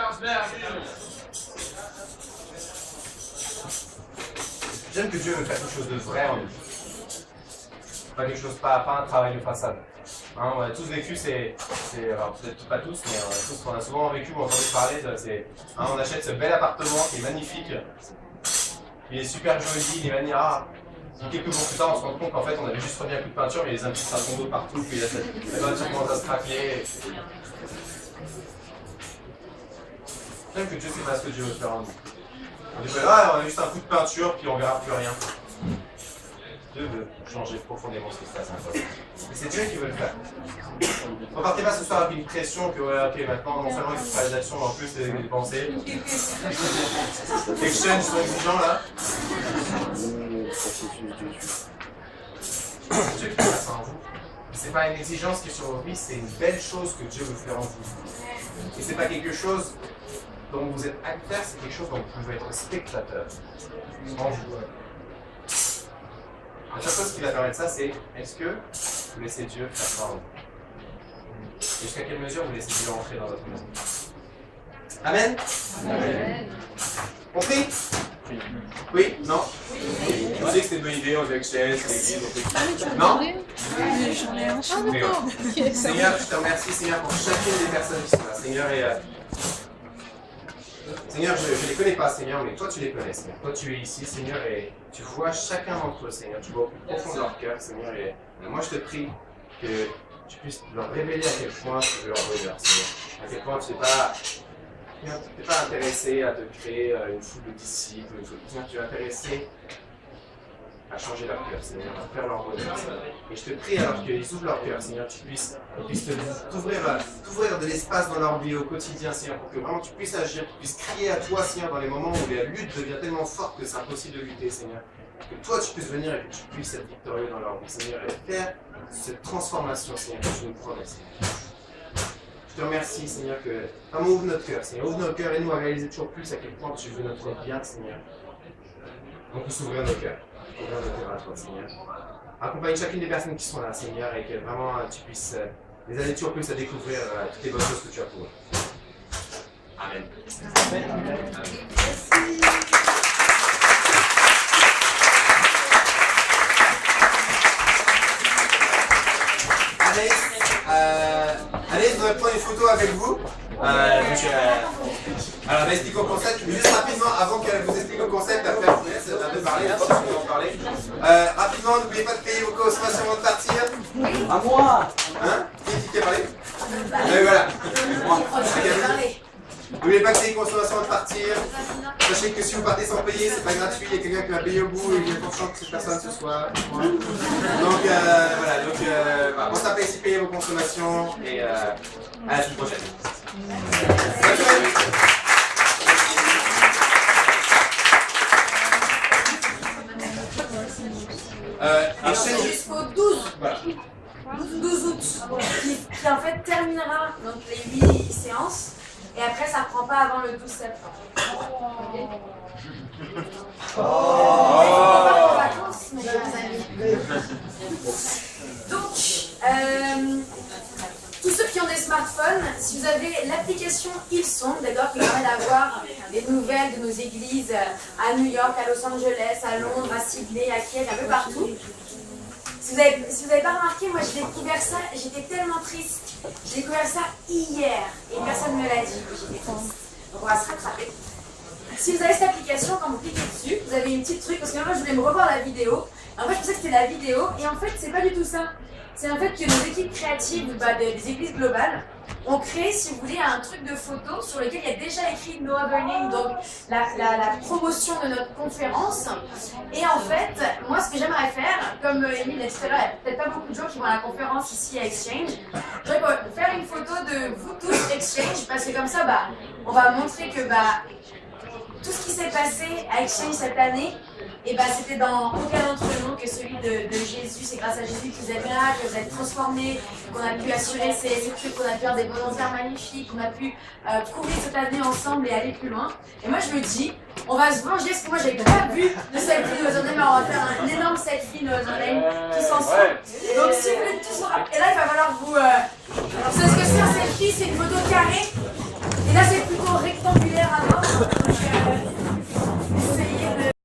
J'aime que Dieu veut faire quelque chose de vrai en nous. Pas quelque chose, pas un travail de façade. Hein, on a tous vécu, alors peut-être pas tous, mais on a souvent vécu ou entendu parler, on achète ce bel appartement qui est magnifique, il est super joli, il est magnifique, et quelques jours plus tard on se rend compte qu'en fait on avait juste remis un coup de peinture, mais il y a des infiltrations d'eau partout, puis la peinture commence à se craquer. J'aime que Dieu sait pas ce que Dieu veut faire en nous. On dit on a juste un coup de peinture, puis on verra plus rien. Dieu veut changer profondément ce qui se passe en toi. Et c'est Dieu qui veut le faire. Repartez pas ce soir avec une pression que, ouais, ok, maintenant, non seulement il faut faire des actions, mais en plus, des pensées. Exchange sont exigeants là. C'est Dieu qui fait ça en vous. C'est pas une exigence qui est sur vos vies, c'est une belle chose que Dieu veut faire en vous. Et c'est pas quelque chose dont vous êtes acteur, c'est quelque chose dont vous pouvez être spectateur. En vous. La seule chose qui va permettre ça, c'est est-ce que vous laissez Dieu faire ça en vous? Et jusqu'à quelle mesure vous laissez Dieu entrer dans votre maison? Amen? Amen. Compris? Oui? Non? Oui. On sait que c'était une bonne idée, on dit exchange, l'église, non? J'en ai un chez moi. Seigneur, je te remercie, Seigneur, pour chacune des personnes qui sont là. Seigneur, je ne les connais pas, Seigneur, mais toi tu les connais, Seigneur. Toi tu es ici, Seigneur, et tu vois chacun d'entre eux, Seigneur. Tu vois au plus profond de leur cœur, Seigneur, et moi je te prie que tu puisses leur révéler à quel point tu veux leur bonheur, Seigneur. À quel point tu n'es pas intéressé à te créer une foule de disciples, Seigneur, tu es intéressé à changer leur cœur, Seigneur, à faire leur bonheur, Seigneur. Et je te prie alors qu'ils ouvrent leur cœur, Seigneur, tu puisses t'ouvrir de l'espace dans leur vie au quotidien, Seigneur, pour que vraiment tu puisses agir, tu puisses crier à toi, Seigneur, dans les moments où la lutte devient tellement forte que c'est impossible de lutter, Seigneur. Que toi tu puisses venir et que tu puisses être victorieux dans leur vie, Seigneur, et faire cette transformation, Seigneur, que tu nous promets, Seigneur. Je te remercie, Seigneur, que vraiment ouvre notre cœur, Seigneur, ouvre nos cœurs et nous à réaliser toujours plus à quel point tu veux notre bien, Seigneur. Donc nous ouvrir nos cœurs. Ouvrir nos cœurs à toi, Seigneur. Accompagne chacune des personnes qui sont là, Seigneur, et que vraiment tu puisses les aider toujours plus à découvrir toutes les bonnes choses que tu as pour eux. Amen. Amen. Amen. Allez, je voudrais prendre une photo avec vous. Alors, on va expliquer le concept. Juste rapidement, avant qu'elle vous explique le concept, après, je vous laisse un peu parler, je pense qu'on va en parler. Rapidement, n'oubliez pas de payer vos consommations avant de partir. À moi. Hein? Qui a parlé? Voilà. N'oubliez pas de payer vos consommations avant de partir. Sachez que si vous partez sans payer, c'est pas gratuit, il y a quelqu'un qui va payer au bout et il y a pour chance que cette personne ce soit. Donc voilà, pensez à payer vos consommations et à la semaine prochaine. C'est jusqu'au 12. Voilà. 12 août, qui en fait terminera donc les 8 séances, et après ça reprend pas avant le 12 septembre. Okay. On part en vacances, mes chers amis. Donc, tous ceux qui ont des smartphones, si vous avez l'application Hillsong, d'accord, qui permet d'avoir des nouvelles de nos églises à New York, à Los Angeles, à Londres, à Sydney, à Kiev, un peu partout. Si vous avez pas remarqué, moi j'ai découvert ça, j'étais tellement triste. J'ai découvert ça hier et personne ne me l'a dit. J'étais triste. Donc on va se rattraper. Si vous avez cette application, quand vous cliquez dessus, vous avez une petite truc, parce que moi je voulais me revoir la vidéo. En fait, je pensais que c'était la vidéo, et en fait, c'est pas du tout ça. C'est en fait que nos équipes créatives des églises globales ont créé, si vous voulez, un truc de photo sur lequel il y a déjà écrit No Other Name, donc la promotion de notre conférence. Et en fait, moi, ce que j'aimerais faire, comme Émile l'a dit tout à l'heure, il n'y a peut-être pas beaucoup de gens qui vont à la conférence ici à Exchange. J'aimerais faire une photo de vous tous Exchange, parce que comme ça, on va montrer que tout ce qui s'est passé à Exchange cette année, et c'était dans aucun autre nom que celui de Jésus. C'est grâce à Jésus que vous êtes là, que vous êtes transformés, qu'on a pu assurer ces trucs, qu'on a pu faire des volontaires magnifiques, qu'on a pu couvrir cette année ensemble et aller plus loin. Et moi je me dis, on va se venger, parce que moi j'avais pas vu de selfie No Other Name, alors on va faire un énorme selfie No Other Name tous ensemble. Donc si vous voulez tous, et là il va falloir vous... Alors vous savez ce que c'est un selfie, c'est une photo carrée, et là c'est plutôt rectangulaire à droite.